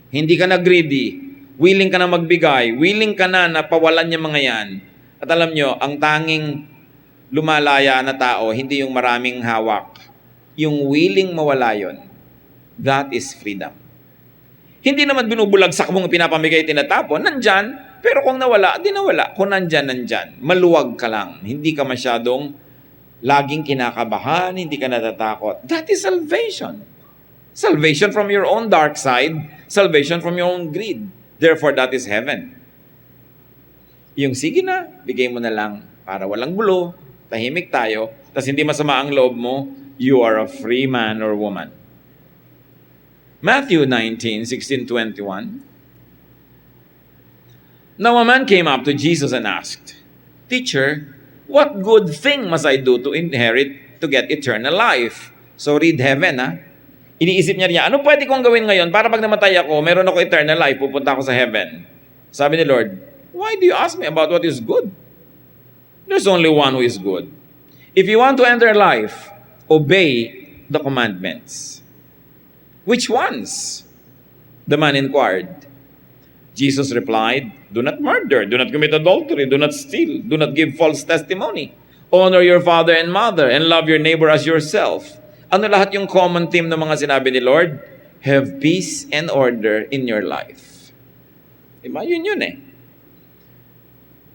Hindi ka na greedy. Willing ka na magbigay. Willing ka na pawalan niya mga yan. At alam nyo, ang tanging lumalaya na tao, hindi yung maraming hawak. Yung willing mawala yun, that is freedom. Hindi naman binubulagsak mong pinapamigay, tinatapon, nandyan, pero kung nawala, di nawala. Kung nandyan, nandyan. Maluwag ka lang. Hindi ka masyadong laging kinakabahan, hindi ka natatakot. That is salvation. Salvation from your own dark side, salvation from your own greed. Therefore, that is heaven. Yung sige na, bigay mo na lang para walang gulo, tahimik tayo, tas hindi masama ang loob mo, you are a free man or woman. Matthew 19:16-21. Now a man came up to Jesus and asked, Teacher, what good thing must I do to get eternal life? So read heaven, ha? Iniisip niya, ano pwede kong gawin ngayon para pag namatay ako, meron ako eternal life, pupunta ako sa heaven. Sabi ni Lord, why do you ask me about what is good? There's only one who is good. If you want to enter life, obey the commandments. Which ones? The man inquired. Jesus replied, do not murder, do not commit adultery, do not steal, do not give false testimony. Honor your father and mother, and love your neighbor as yourself. Ano lahat yung common theme ng mga sinabi ni Lord? Have peace and order in your life. Diba? Yun eh.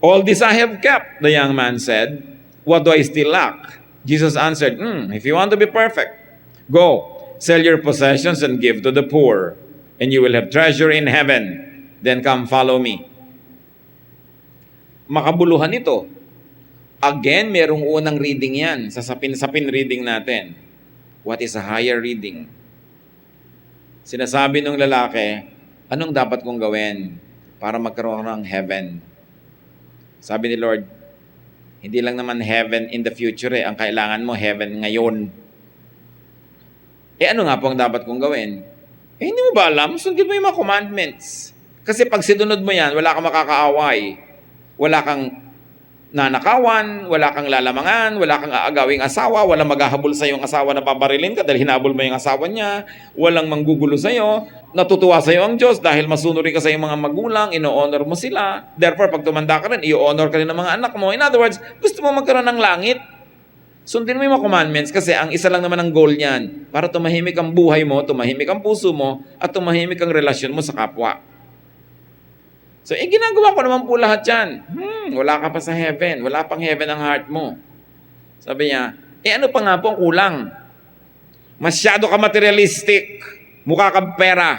All this I have kept, the young man said. What do I still lack? Jesus answered, if you want to be perfect, go, sell your possessions and give to the poor, and you will have treasure in heaven. Then come follow me. Makabuluhan ito. Again, merong unang reading yan sa sapin reading natin. What is a higher reading? Sinasabi ng lalaki, anong dapat kong gawin para magkaroon ng heaven? Sabi ni Lord, hindi lang naman heaven in the future eh. Ang kailangan mo, heaven ngayon. Ano nga po ang dapat kong gawin? Hindi mo ba alam? Sundin mo yung mga commandments. Kasi pag sinunod mo yan, wala kang makakaaway. Wala kang nanakawan, wala kang lalamangan, wala kang aagawing asawa, walang maghahabol sa yung asawa na babarilin ka dahil hinabol mo yung asawa niya, walang manggugulo sa iyo, natutuwa sa iyo ang Diyos dahil masunuri ka sa iyong mga magulang, ino-honor mo sila. Therefore, pag tumanda ka rin, i-honor ka rin ng mga anak mo. In other words, gusto mo magkaroon ng langit? Sundin mo yung mga commandments kasi ang isa lang naman ang goal niyan para tumahimik ang buhay mo, tumahimik ang puso mo, at tumahimik ang relasyon mo sa kapwa. So, ginagawa ko naman po lahat yan. Wala ka pa sa heaven. Wala pang heaven ang heart mo. Sabi niya, ano pa nga po ang kulang? Masyado ka materialistic. Mukha kang pera.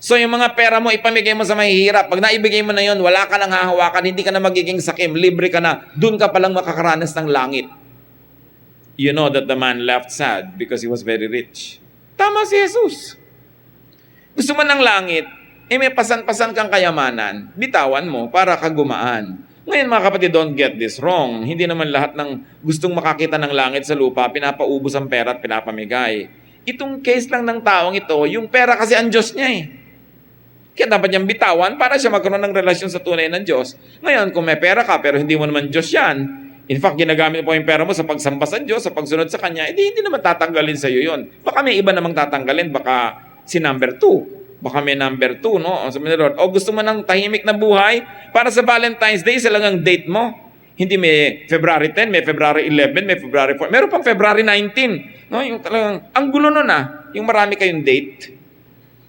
So, yung mga pera mo, ipamigay mo sa mahihirap. Pag naibigay mo na yun, wala ka nang hahawakan, hindi ka na magiging sakim, libre ka na, dun ka palang makakaranas ng langit. You know that the man left sad because he was very rich. Tama si Jesus. Gusto mo ng langit, may pasan-pasan kang kayamanan, bitawan mo para kagumaan. Ngayon mga kapatid, don't get this wrong. Hindi naman lahat ng gustong makakita ng langit sa lupa, pinapaubos ang pera at pinapamigay. Itong case lang ng taong ito, yung pera kasi ang Diyos niya eh. Kaya dapat niyang bitawan para siya magkaroon ng relasyon sa tunay ng Diyos. Ngayon, kung may pera ka pero hindi mo naman Diyos yan, in fact, ginagamit mo yung pera mo sa pagsamba sa Diyos, sa pagsunod sa Kanya, hindi naman tatanggalin sa iyo yun. Baka may iba namang tatanggalin, baka si number 2. Baka may number 2, no? Sabi ni Lord, gusto mo ng tahimik na buhay? Para sa Valentine's Day, isa lang ang date mo. Hindi may February 10, may February 11, may February 4. Meron pang February 19. No, yung talagang, ang gulo nun yung marami kayong date.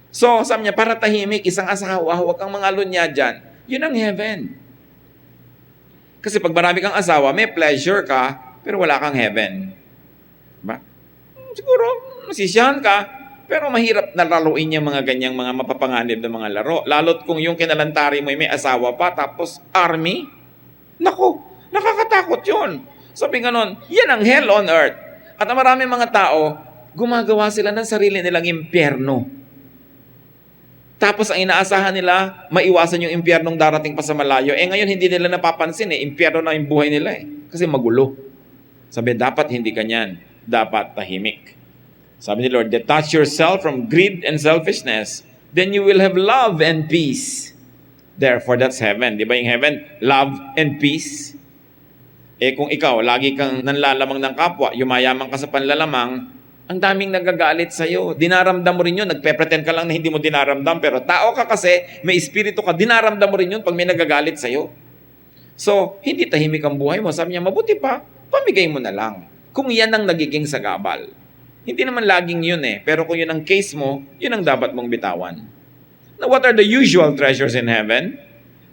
So, sabi niya, para tahimik, isang asawa, huwag kang mga lunya dyan. Yun ang heaven. Kasi pag marami kang asawa, may pleasure ka, pero wala kang heaven. Diba? Siguro, masisiyahan ka, pero mahirap na laruin yung mga ganyang mga mapapanganib na mga laro. Lalo't kung yung kinalantari mo may asawa pa, tapos army, naku, nakakatakot yun. Sabi nga nun, yan ang hell on earth. At ang maraming mga tao, gumagawa sila ng sarili nilang impyerno. Tapos ang inaasahan nila, maiwasan yung impyernong darating pa sa malayo. Ngayon hindi nila napapansin impyerno na yung buhay nila Kasi magulo. Sabi, dapat hindi kanyan. Dapat tahimik. Sabi ni Lord, detach yourself from greed and selfishness, then you will have love and peace. Therefore, that's heaven. Di ba yung heaven? Love and peace. Kung ikaw, lagi kang nanlalamang ng kapwa, yumayaman ka sa panlalamang, ang daming nagagalit sa'yo. Dinaramdam mo rin yun. Nagpe-pretend ka lang na hindi mo dinaramdam. Pero tao ka kasi, may espiritu ka, dinaramdam mo rin yun pag may nagagalit sa'yo. So, hindi tahimik ang buhay mo. Sabi niya, mabuti pa, pamigay mo na lang. Kung yan ang nagiging sagabal. Hindi naman laging yun Pero kung yun ang case mo, yun ang dapat mong bitawan. Now, what are the usual treasures in heaven?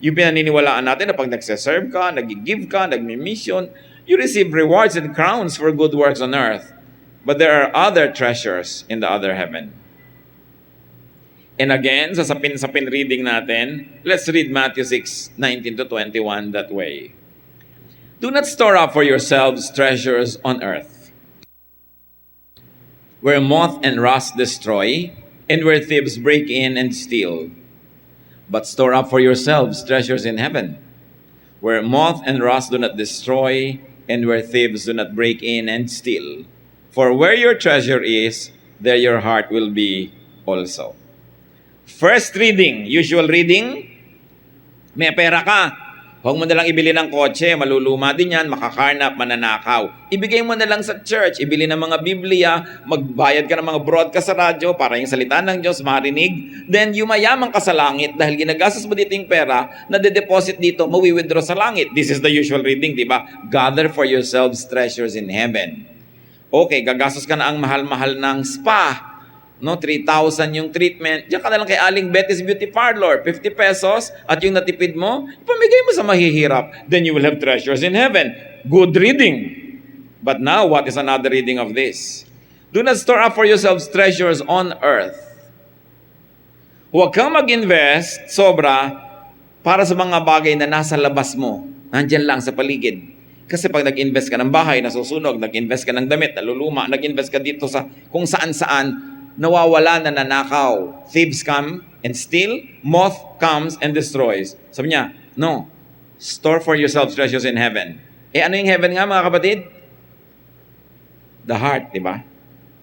Yung pinaniniwalaan natin na pag nagsaserve ka, nag-give ka, nag-mission, you receive rewards and crowns for good works on earth. But there are other treasures in the other heaven. And again, sa sapin-sapin reading natin, let's read Matthew 6:19-21 that way. Do not store up for yourselves treasures on earth, where moth and rust destroy, and where thieves break in and steal. But store up for yourselves treasures in heaven, where moth and rust do not destroy, and where thieves do not break in and steal. For where your treasure is, there your heart will be also. First reading, usual reading, may pera ka. Huwag mo na lang ibili ng kotse, maluluma din yan, makakarnap, mananakaw. Ibigay mo na lang sa church, ibili ng mga Biblia, magbayad ka ng mga broadcast sa radyo para yung salita ng Diyos marinig. Then yumayaman ka sa langit dahil ginagastos mo dito yung pera, na-deposit dito, mawi-withdraw sa langit. This is the usual reading, di ba? Gather for yourselves treasures in heaven. Okay, gagastos ka na ang mahal-mahal ng spa. 3,000 yung treatment. Diyan ka na lang kay Aling Betty's Beauty Parlor. 50 pesos at yung natipid mo, ipamigay mo sa mahihirap. Then you will have treasures in heaven. Good reading. But now, what is another reading of this? Do not store up for yourselves treasures on earth. Huwag kang mag-invest sobra para sa mga bagay na nasa labas mo. Nandyan lang sa paligid. Kasi pag nag-invest ka ng bahay, nasusunog, nag-invest ka ng damit, naluluma, nag-invest ka dito sa kung saan-saan, nawawala, nananakaw. Thieves come and steal, moth comes and destroys. Sabi niya, no, store for yourselves treasures in heaven. Ano yung heaven nga mga kapatid? The heart, di ba?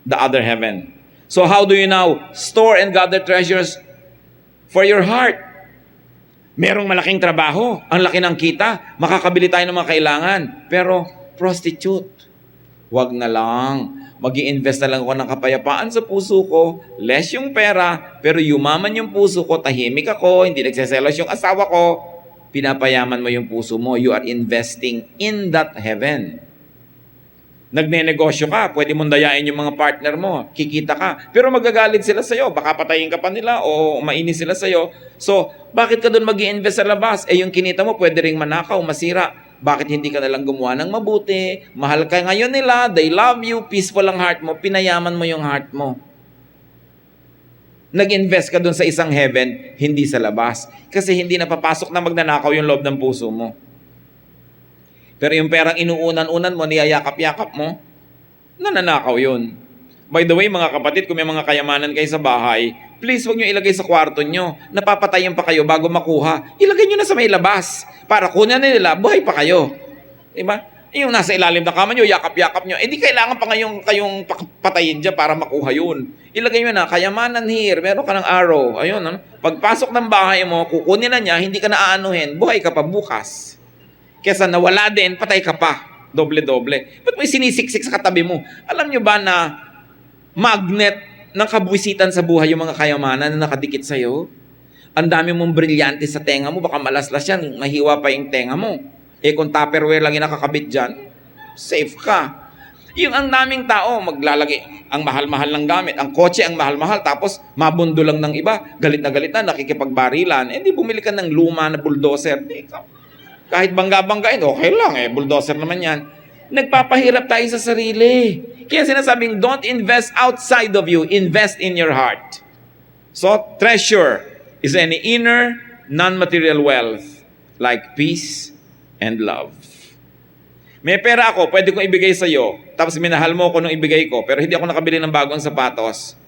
The other heaven. So how do you now store and gather treasures for your heart? Merong malaking trabaho, ang laki ng kita, makakabili tayo ng mga kailangan, pero prostitute. Wag na lang. Mag-i-invest na lang ako ng kapayapaan sa puso ko, less yung pera, pero yumaman yung puso ko, tahimik ako, hindi nagseselos yung asawa ko, pinapayaman mo yung puso mo. You are investing in that heaven. Nagne-negosyo ka, pwede mong dayain yung mga partner mo, kikita ka, pero magagalit sila sa'yo, baka patayin ka pa nila o mainis sila sa'yo. So, bakit ka doon mag-i-invest sa labas? Yung kinita mo, pwede ring manakaw, masira. Bakit hindi ka nalang gumawa ng mabuti? Mahal ka ngayon nila, they love you, peaceful ang heart mo, pinayaman mo yung heart mo. Nag-invest ka doon sa isang heaven, hindi sa labas. Kasi hindi napapasok na magnanakaw yung loob ng puso mo. Pero yung perang inuunan-unan mo, niyayakap-yakap mo, nananakaw yun. By the way, mga kapatid, kung may mga kayamanan kayo sa bahay, please huwag nyo ilagay sa kwarto nyo. Napapatayin pa kayo bago makuha. Ilagay nyo na sa may labas. Para kunin nila, buhay pa kayo. Diba? Yung nasa ilalim ng kama nyo, yakap-yakap nyo. Di kailangan pa kayong patayin dyan para makuha yun. Ilagay nyo na, kayamanan here, meron ka ng arrow. Ayun, pagpasok ng bahay mo, kukunin na niya, hindi ka na aanuhin, buhay ka pa bukas. Kesa nawala din, patay ka pa. Doble-doble. Ba't may sinisiksik sa katabi mo? Alam nyo ba na magnet ng kabwisitan sa buhay yung mga kayamanan na nakadikit sa'yo? Ang dami mong brilyante sa tenga mo, baka malaslas yan, mahiwa pa yung tenga mo. Kung Tupperware lang yung nakakabit dyan, safe ka. Yung ang daming tao, maglalagay ang mahal-mahal ng gamit, ang kotse ang mahal-mahal, tapos mabundo lang ng iba, galit na, nakikipagbarilan, di bumili ka ng luma na bulldozer. Kahit bangga-banggain, okay lang, bulldozer naman yan. Nagpapahirap tayo sa sarili. Kaya sinasabing, don't invest outside of you, invest in your heart. So, treasure is any inner, non-material wealth, like peace and love. May pera ako, pwede kong ibigay sa iyo, tapos minahal mo ko nung ibigay ko, pero hindi ako nakabili ng bagong sapatos.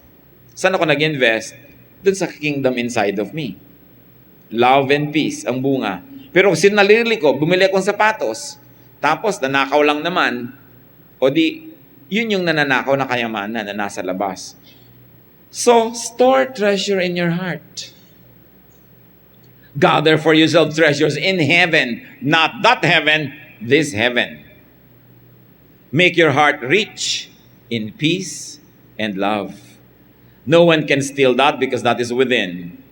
Saan ako nag-invest? Doon sa kingdom inside of me. Love and peace, ang bunga. Pero kung sinalili ko, bumili akong sapatos, tapos nanakaw lang naman, o di, yun yung nananakaw na kayamanan na nasa labas. So, store treasure in your heart. Gather for yourself treasures in heaven, not that heaven, this heaven. Make your heart rich in peace and love. No one can steal that because that is within.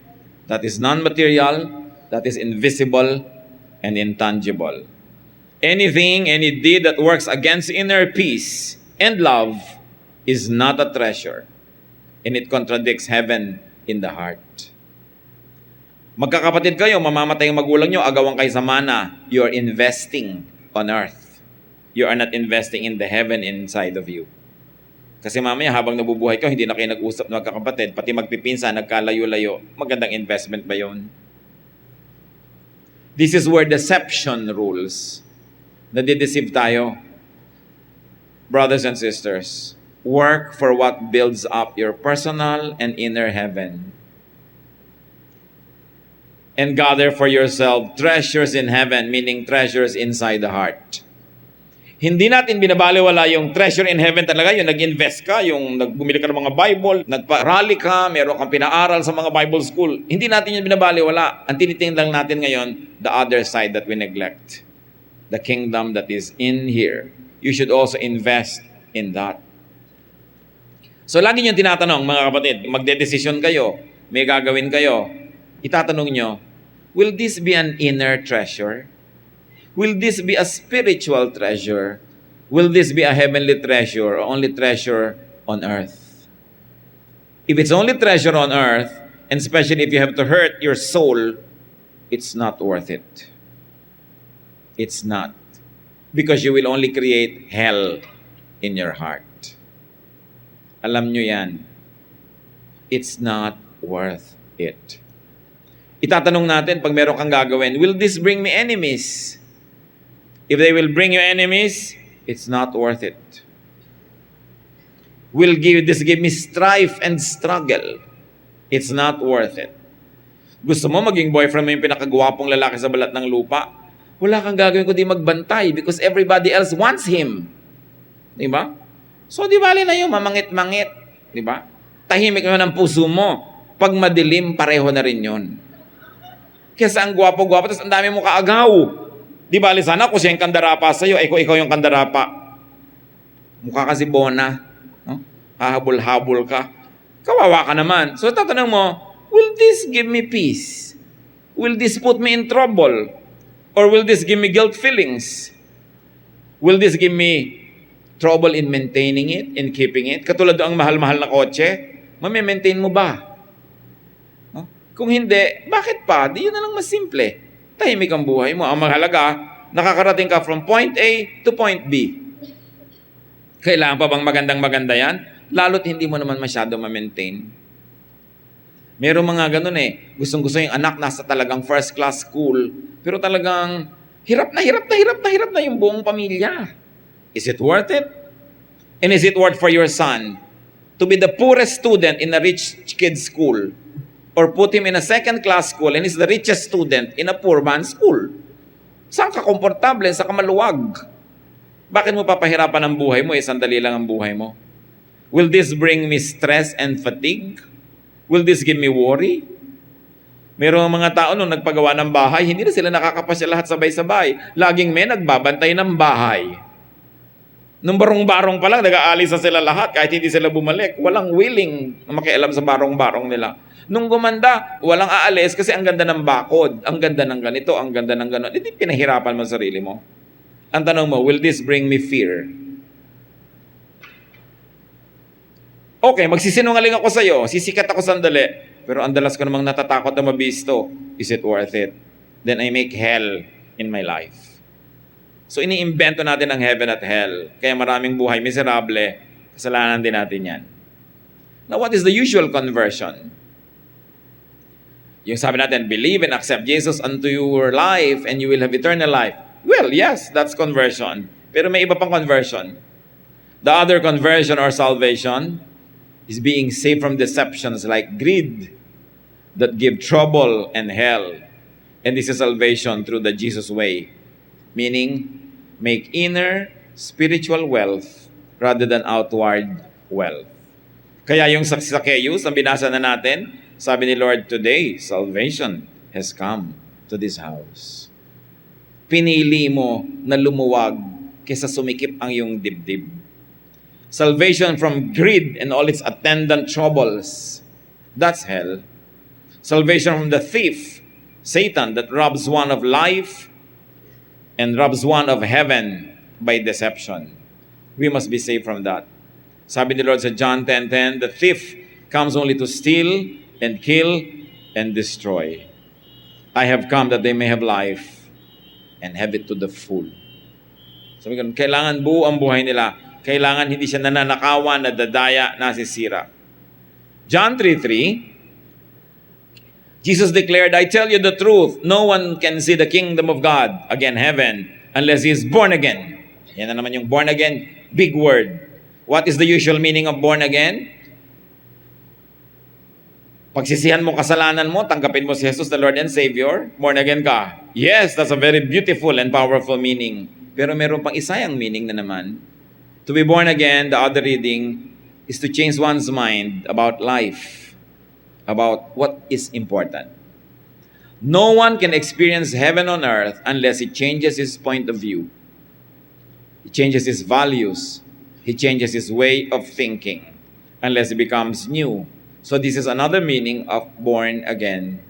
That is non-material, that is invisible and intangible. Anything, any deed that works against inner peace and love is not a treasure, and it contradicts heaven in the heart. Magkakapatid kayo, mamamatay ang magulang nyo, agawan kayo sa mana, you are investing on earth. You are not investing in the heaven inside of you. Kasi mamaya habang nabubuhay ka, hindi na kayo nag-usap na magkakapatid, pati magpipinsan, nagkalayo-layo, magandang investment ba yun? This is where deception rules. Nadideceive tayo. Brothers and sisters, work for what builds up your personal and inner heaven. And gather for yourself treasures in heaven, meaning treasures inside the heart. Hindi natin binabaliwala yung treasure in heaven talaga, yung nag-invest ka, yung nagbumili ka ng mga Bible, nagpa-rally ka, meron kang pinaaral sa mga Bible school. Hindi natin yung binabaliwala. Ang tinitingnan lang natin ngayon, the other side that we neglect. The kingdom that is in here. You should also invest in that. So lagi nyo tinatanong, mga kapatid, magde-decision kayo, may gagawin kayo, itatanong nyo, will this be an inner treasure? Will this be a spiritual treasure? Will this be a heavenly treasure or only treasure on earth? If it's only treasure on earth, and especially if you have to hurt your soul, it's not worth it. It's not. Because you will only create hell in your heart. Alam nyo yan. It's not worth it. Itatanong natin pag meron kang gagawin, will this bring me enemies? If they will bring you enemies, it's not worth it. Will this give me strife and struggle? It's not worth it. Gusto mo maging boyfriend mo yung pinakagwapong lalaki sa balat ng lupa? Wala kang gagawin kundi magbantay because everybody else wants him. Diba? So di bali na yung mamangit-mangit. Diba? Tahimik mo ng puso mo. Pag madilim, pareho na rin yun. Kesa ang gwapo-gwapo, tapos ang dami mo kaagaw. Di bali sana kung siya yung kandarapa sa'yo, ikaw yung kandarapa. Mukha kasi bona. No? Hahabol-habol ka. Kawawa ka naman. So tatanong mo, will this give me peace? Will this put me in trouble? Or will this give me guilt feelings? Will this give me trouble in maintaining it, in keeping it? Katulad ang mahal-mahal na kotse, mami-maintain mo ba? No? Kung hindi, bakit pa? Di yun na lang mas simple. Tahimik ang buhay mo. Ang mahalaga, nakakarating ka from point A to point B. Kailangan pa bang magandang-maganda yan? Lalo't hindi mo naman masyado ma-maintain. Merong mga ganun Gustong-gusto yung anak nasa talagang first class school. Pero talagang hirap na yung buong pamilya. Is it worth it? And is it worth for your son to be the poorest student in a rich kid's school? Or put him in a second-class school and he's the richest student in a poor man's school. Saan ka komportable? Saan ka maluwag? Bakit mo papahirapan ang buhay mo? Sandali lang ang buhay mo. Will this bring me stress and fatigue? Will this give me worry? Merong mga tao nung nagpagawa ng bahay, hindi na sila nakakapasya lahat sabay-sabay. Laging may nagbabantay ng bahay. Nung barong-barong pa lang, nag-aalis na sila lahat kahit hindi sila bumalik. Walang willing na makialam sa barong-barong nila. Nung gumanda, walang aalis kasi ang ganda ng bakod, ang ganda ng ganito, ang ganda ng gano'n. Hindi pinahirapan mo sarili mo. Ang tanong mo, will this bring me fear? Okay, magsisinungaling ako sa'yo, sisikat ako sandali, pero ang dalas ko namang natatakot na mabisto. Is it worth it? Then I make hell in my life. So iniimbento natin ang heaven at hell. Kaya maraming buhay miserable, kasalanan din natin yan. Now, what is the usual conversion? Yung sabi natin, believe and accept Jesus unto your life and you will have eternal life. Well, yes, that's conversion. Pero may iba pang conversion. The other conversion or salvation is being saved from deceptions like greed that give trouble and hell. And this is salvation through the Jesus way. Meaning, make inner spiritual wealth rather than outward wealth. Kaya yung sa Zacchaeus, ang binasa na natin, sabi ni Lord, today, salvation has come to this house. Pinili mo na lumuwag kaysa sumikip ang iyong dibdib. Salvation from greed and all its attendant troubles. That's hell. Salvation from the thief, Satan, that robs one of life and robs one of heaven by deception. We must be saved from that. Sabi ni Lord sa John 10:10, the thief comes only to steal and kill and destroy. I have come that they may have life and have it to the full. Sabi ko, kailangan buo ang buhay nila. Kailangan hindi siya nananakawan, nadadaya, nasisira. John 3:3, Jesus declared, I tell you the truth, no one can see the kingdom of God, again heaven, unless he is born again. Yan na naman yung born again, big word. What is the usual meaning of born again? Pagsisihan mo kasalanan mo, tanggapin mo si Jesus, the Lord and Savior, born again ka. Yes, that's a very beautiful and powerful meaning. Pero meron pang isayang meaning na naman. To be born again, the other reading, is to change one's mind about life, about what is important. No one can experience heaven on earth unless he changes his point of view. He changes his values. He changes his way of thinking. Unless he becomes new. So this is another meaning of born again.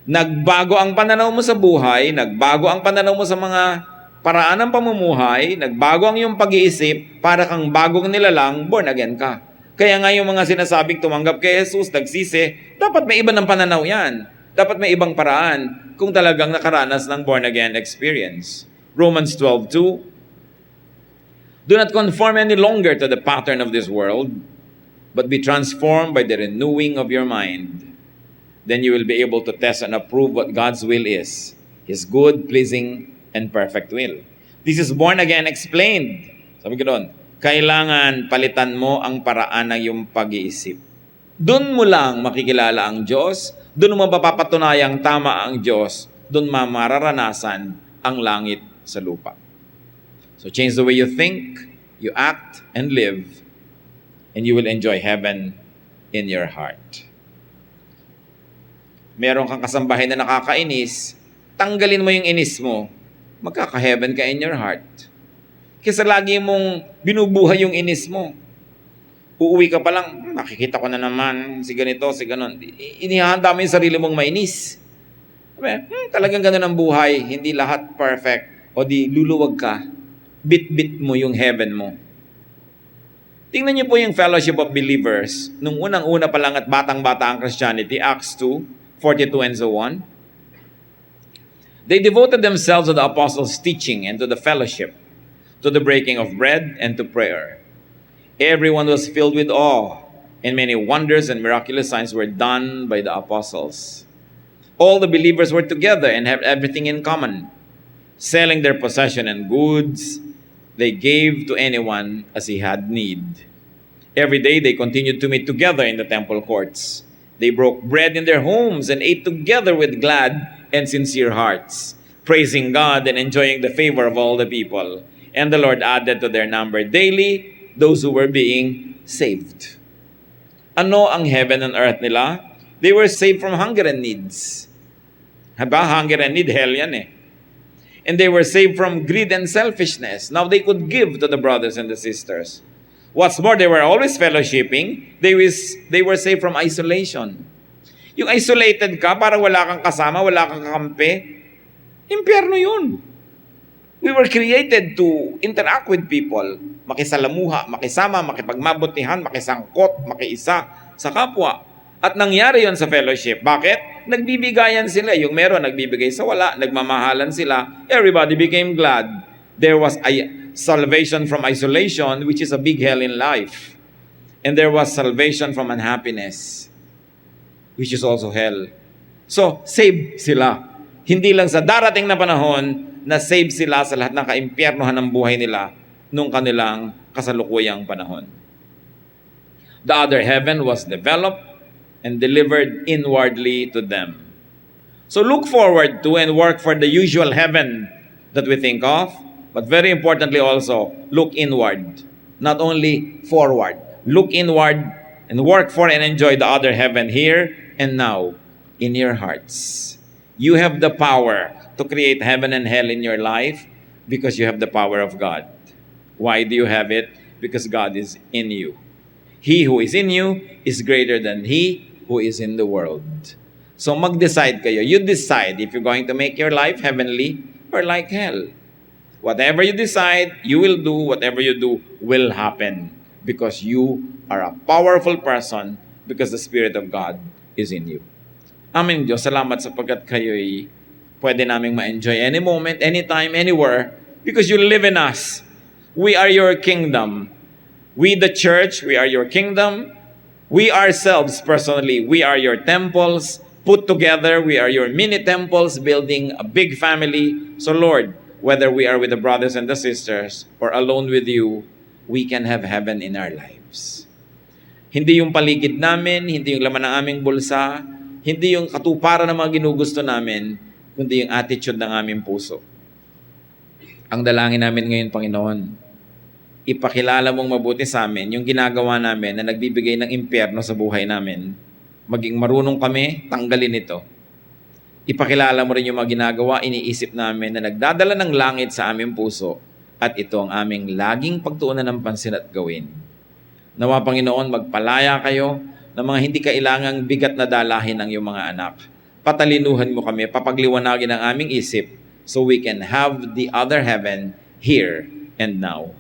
Nagbago ang pananaw mo sa buhay, nagbago ang pananaw mo sa mga paraan ng pamumuhay, nagbago ang iyong pag-iisip, para kang bagong nilalang, born again ka. Kaya nga yung mga sinasabing tumanggap kay Jesus, nagsisi, dapat may iba ng pananaw yan. Dapat may ibang paraan kung talagang nakaranas ng born again experience. Romans 12:2, do not conform any longer to the pattern of this world, but be transformed by the renewing of your mind. Then you will be able to test and approve what God's will is, His good, pleasing, and perfect will. This is born again explained. Sabi ko doon, kailangan palitan mo ang paraan ng iyong pag-iisip. Doon mo lang makikilala ang Diyos, doon mo mapapatunayang tama ang Diyos, doon mararanasan ang langit sa lupa. So change the way you think, you act, and live, and you will enjoy heaven in your heart. Meron kang kasambahay na nakakainis, tanggalin mo yung inis mo, magkaka-heaven ka in your heart. Kasi lagi mong binubuhay yung inis mo. Uuwi ka pa lang, nakikita ko na naman si ganito, si ganon. Inihahanda mo yung sarili mong mainis. Talagang ganun ang buhay, hindi lahat perfect. O di luluwag ka, bit-bit mo yung heaven mo. Tingnan niyo po yung Fellowship of Believers. Nung unang-una pa lang at batang-bata ang Christianity, Acts 2:42 and so on. They devoted themselves to the apostles' teaching and to the fellowship, to the breaking of bread and to prayer. Everyone was filled with awe, and many wonders and miraculous signs were done by the apostles. All the believers were together and had everything in common. Selling their possession and goods, they gave to anyone as he had need. Every day they continued to meet together in the temple courts. They broke bread in their homes and ate together with glad and sincere hearts, praising God and enjoying the favor of all the people. And the Lord added to their number daily those who were being saved. Ano ang heaven and earth nila? They were saved from hunger and needs. Haba, hunger and need, hell yan eh. And they were saved from greed and selfishness. Now they could give to the brothers and the sisters. What's more, they were always fellowshipping. They were saved from isolation. Yung isolated ka, parang wala kang kasama, wala kang kakampi, impyerno yun. We were created to interact with people, makisalamuha, makisama, makipagmabutihan, makisangkot, makiisa sa kapwa. At nangyari yon sa fellowship. Bakit? Nagbibigayan sila. Yung meron, nagbibigay sa wala, nagmamahalan sila. Everybody became glad. There was a salvation from isolation, which is a big hell in life. And there was salvation from unhappiness, which is also hell. So, save sila. Hindi lang sa darating na panahon na save sila sa lahat ng kaimpyernohan ng buhay nila nung kanilang kasalukuyang panahon. The other heaven was developed and delivered inwardly to them. So look forward to and work for the usual heaven that we think of, but very importantly also, look inward, not only forward. Look inward and work for and enjoy the other heaven here and now in your hearts. You have the power to create heaven and hell in your life because you have the power of God. Why do you have it? Because God is in you. He who is in you is greater than he who is in the world. So mag-decide kayo. You decide if you're going to make your life heavenly or like hell. Whatever you decide, you will do. Whatever you do will happen because you are a powerful person because the Spirit of God is in you. Amen, Diyos. Salamat sapagkat kayo'y pwede naming ma-enjoy any moment, anytime, anywhere because you live in us. We are your kingdom. We, the church, we are your kingdom. We ourselves, personally, we are your temples. Put together, we are your mini temples, building a big family. So Lord, whether we are with the brothers and the sisters or alone with you, we can have heaven in our lives. Hindi yung paligid namin, hindi yung laman ng aming bulsa, hindi yung katuparan ng mga ginugusto namin, kundi yung attitude ng aming puso. Ang dalangin namin ngayon, Panginoon, ipakilala mong mabuti sa amin yung ginagawa namin na nagbibigay ng impyerno sa buhay namin. Maging marunong kami, tanggalin ito. Ipakilala mo rin yung mga ginagawa, iniisip namin na nagdadala ng langit sa aming puso at ito ang aming laging pagtuunan ng pansin at gawin. Nawa, Panginoon, magpalaya kayo ng mga hindi kailangang bigat na dalahin ng iyong mga anak. Patalinuhan mo kami, papagliwanagin ang aming isip so we can have the other heaven here and now.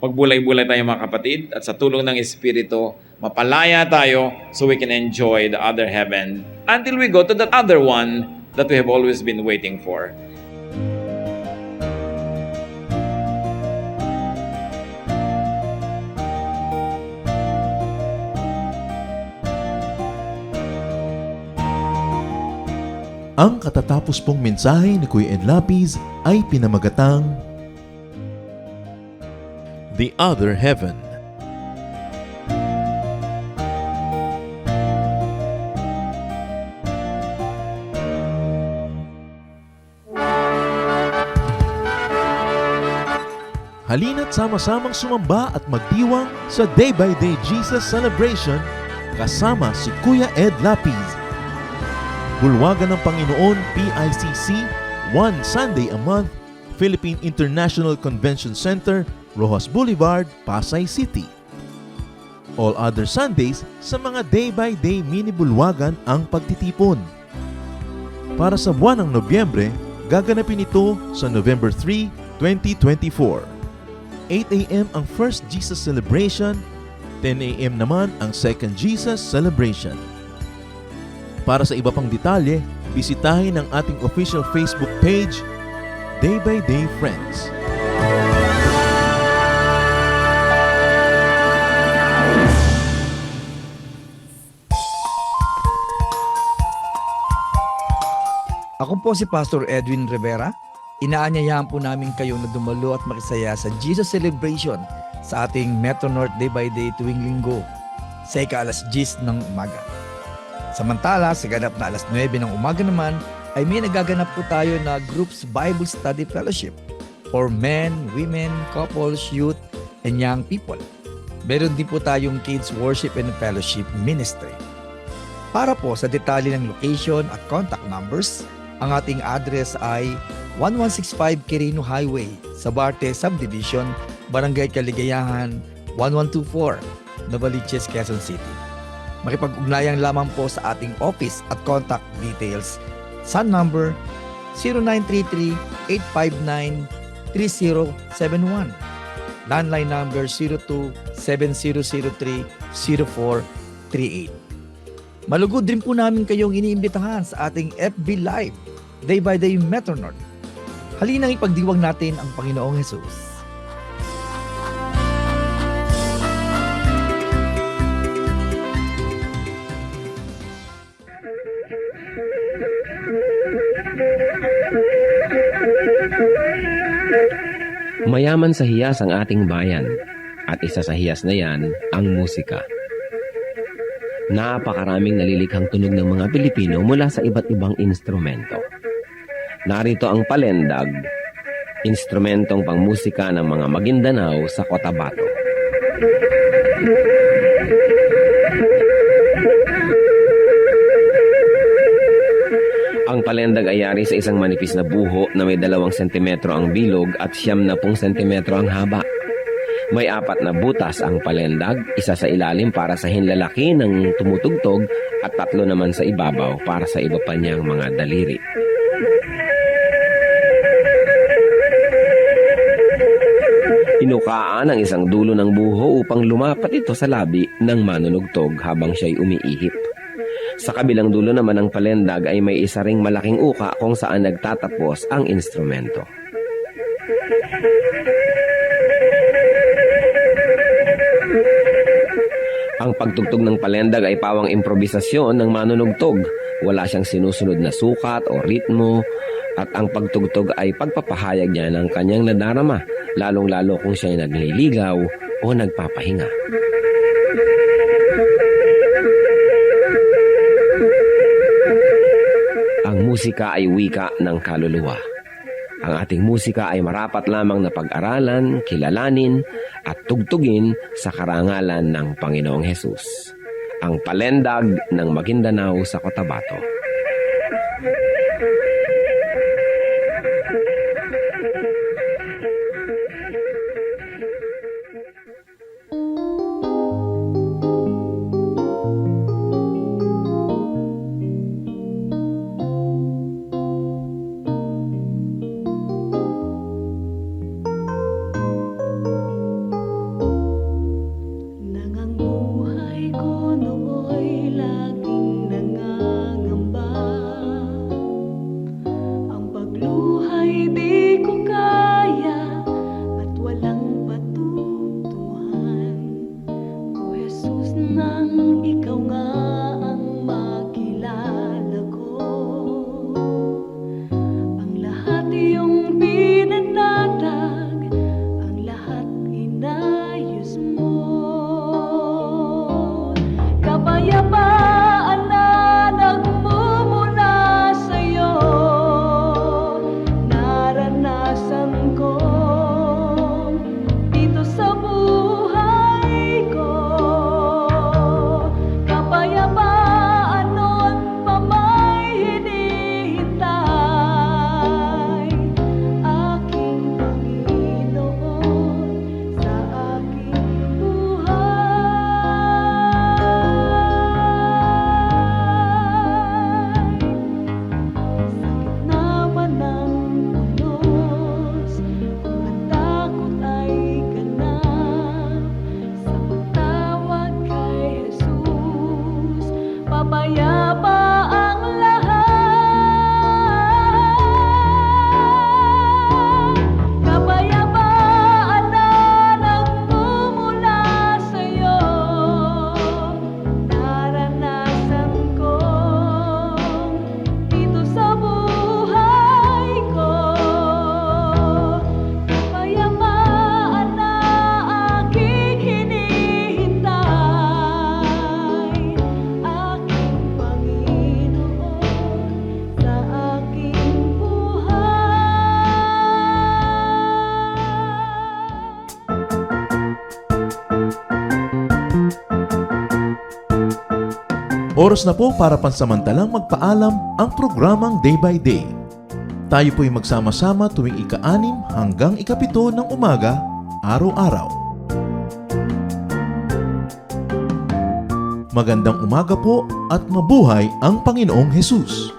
Magbulay-bulay tayo mga kapatid at sa tulong ng Espiritu, mapalaya tayo so we can enjoy the other heaven until we go to that other one that we have always been waiting for. Ang katatapos pong mensahe ni Kuya Ed Lapiz ay pinamagatang The Other Heaven. Halina't sama-samang sumamba at magdiwang sa Day by Day Jesus Celebration kasama si Kuya Ed Lapiz. Bulwagan ng Panginoon PICC, one Sunday a month, Philippine International Convention Center, Rojas Boulevard, Pasay City. All other Sundays sa mga day-by-day mini bulwagan ang pagtitipon. Para sa buwan ng Nobyembre, gaganapin ito sa November 3, 2024. 8 a.m. ang First Jesus Celebration, 10 a.m. naman ang Second Jesus Celebration. Para sa iba pang detalye, bisitahin ang ating official Facebook page, Day by Day Friends. Ako po si Pastor Edwin Rivera. Inaanyayahan po namin kayo na dumalo at makisaya sa Jesus Celebration sa ating Metro North Day by Day tuwing linggo sa ika-10 ng umaga. Samantala, sa ganap na 9 ng umaga naman, ay may nagaganap po tayo na Groups Bible Study Fellowship for men, women, couples, youth, and young people. Meron din po tayong Kids Worship and Fellowship Ministry. Para po sa detalye ng location at contact numbers, ang ating address ay 1165 Quirino Highway, Sabarte Subdivision, Barangay Kaligayahan, 1124, Novaliches, Quezon City. Makipag-ugnayan lamang po sa ating office at contact details sa number 3071. Landline number 02-7003-0438. Malugod din po namin kayong iniimbitahan sa ating FB Live, Day by Day Metro North. Halinang ipagdiwang natin ang Panginoong Hesus. Mayaman sa hiyas ang ating bayan at isa sa hiyas na yan ang musika. Napakaraming nalilikhang tunog ng mga Pilipino mula sa iba't ibang instrumento. Narito ang palendag, instrumentong pangmusika ng mga Maguindanao sa Cotabato. Ang palendag ay yari sa isang manipis na buho na may 2 sentimetro ang bilog at 90 sentimetro ang haba. May 4 na butas ang palendag, isa sa ilalim para sa hinlalaki ng tumutugtog at 3 naman sa ibabaw para sa iba pa niyang mga daliri. Inukaan ang isang dulo ng buho upang lumapat ito sa labi ng manunugtog habang siya'y umiihip. Sa kabilang dulo naman ng palendag ay may isa ring malaking uka kung saan nagtatapos ang instrumento. Ang pagtugtog ng palendag ay pawang improbisasyon ng manunugtog. Wala siyang sinusunod na sukat o ritmo at ang pagtugtog ay pagpapahayag niya ng kanyang nadarama, lalong-lalo kung siya'y nagliligaw o nagpapahinga. Ang musika ay wika ng kaluluwa. Ang ating musika ay marapat lamang na pag-aralan, kilalanin, at tugtugin sa karangalan ng Panginoong Hesus. Ang palendag ng Maguindanao sa Cotabato. Oras na po para pansamantalang magpaalam ang programang Day by Day. Tayo po'y magsama-sama tuwing ika-6 hanggang ika-7 ng umaga, araw-araw. Magandang umaga po at mabuhay ang Panginoong Hesus.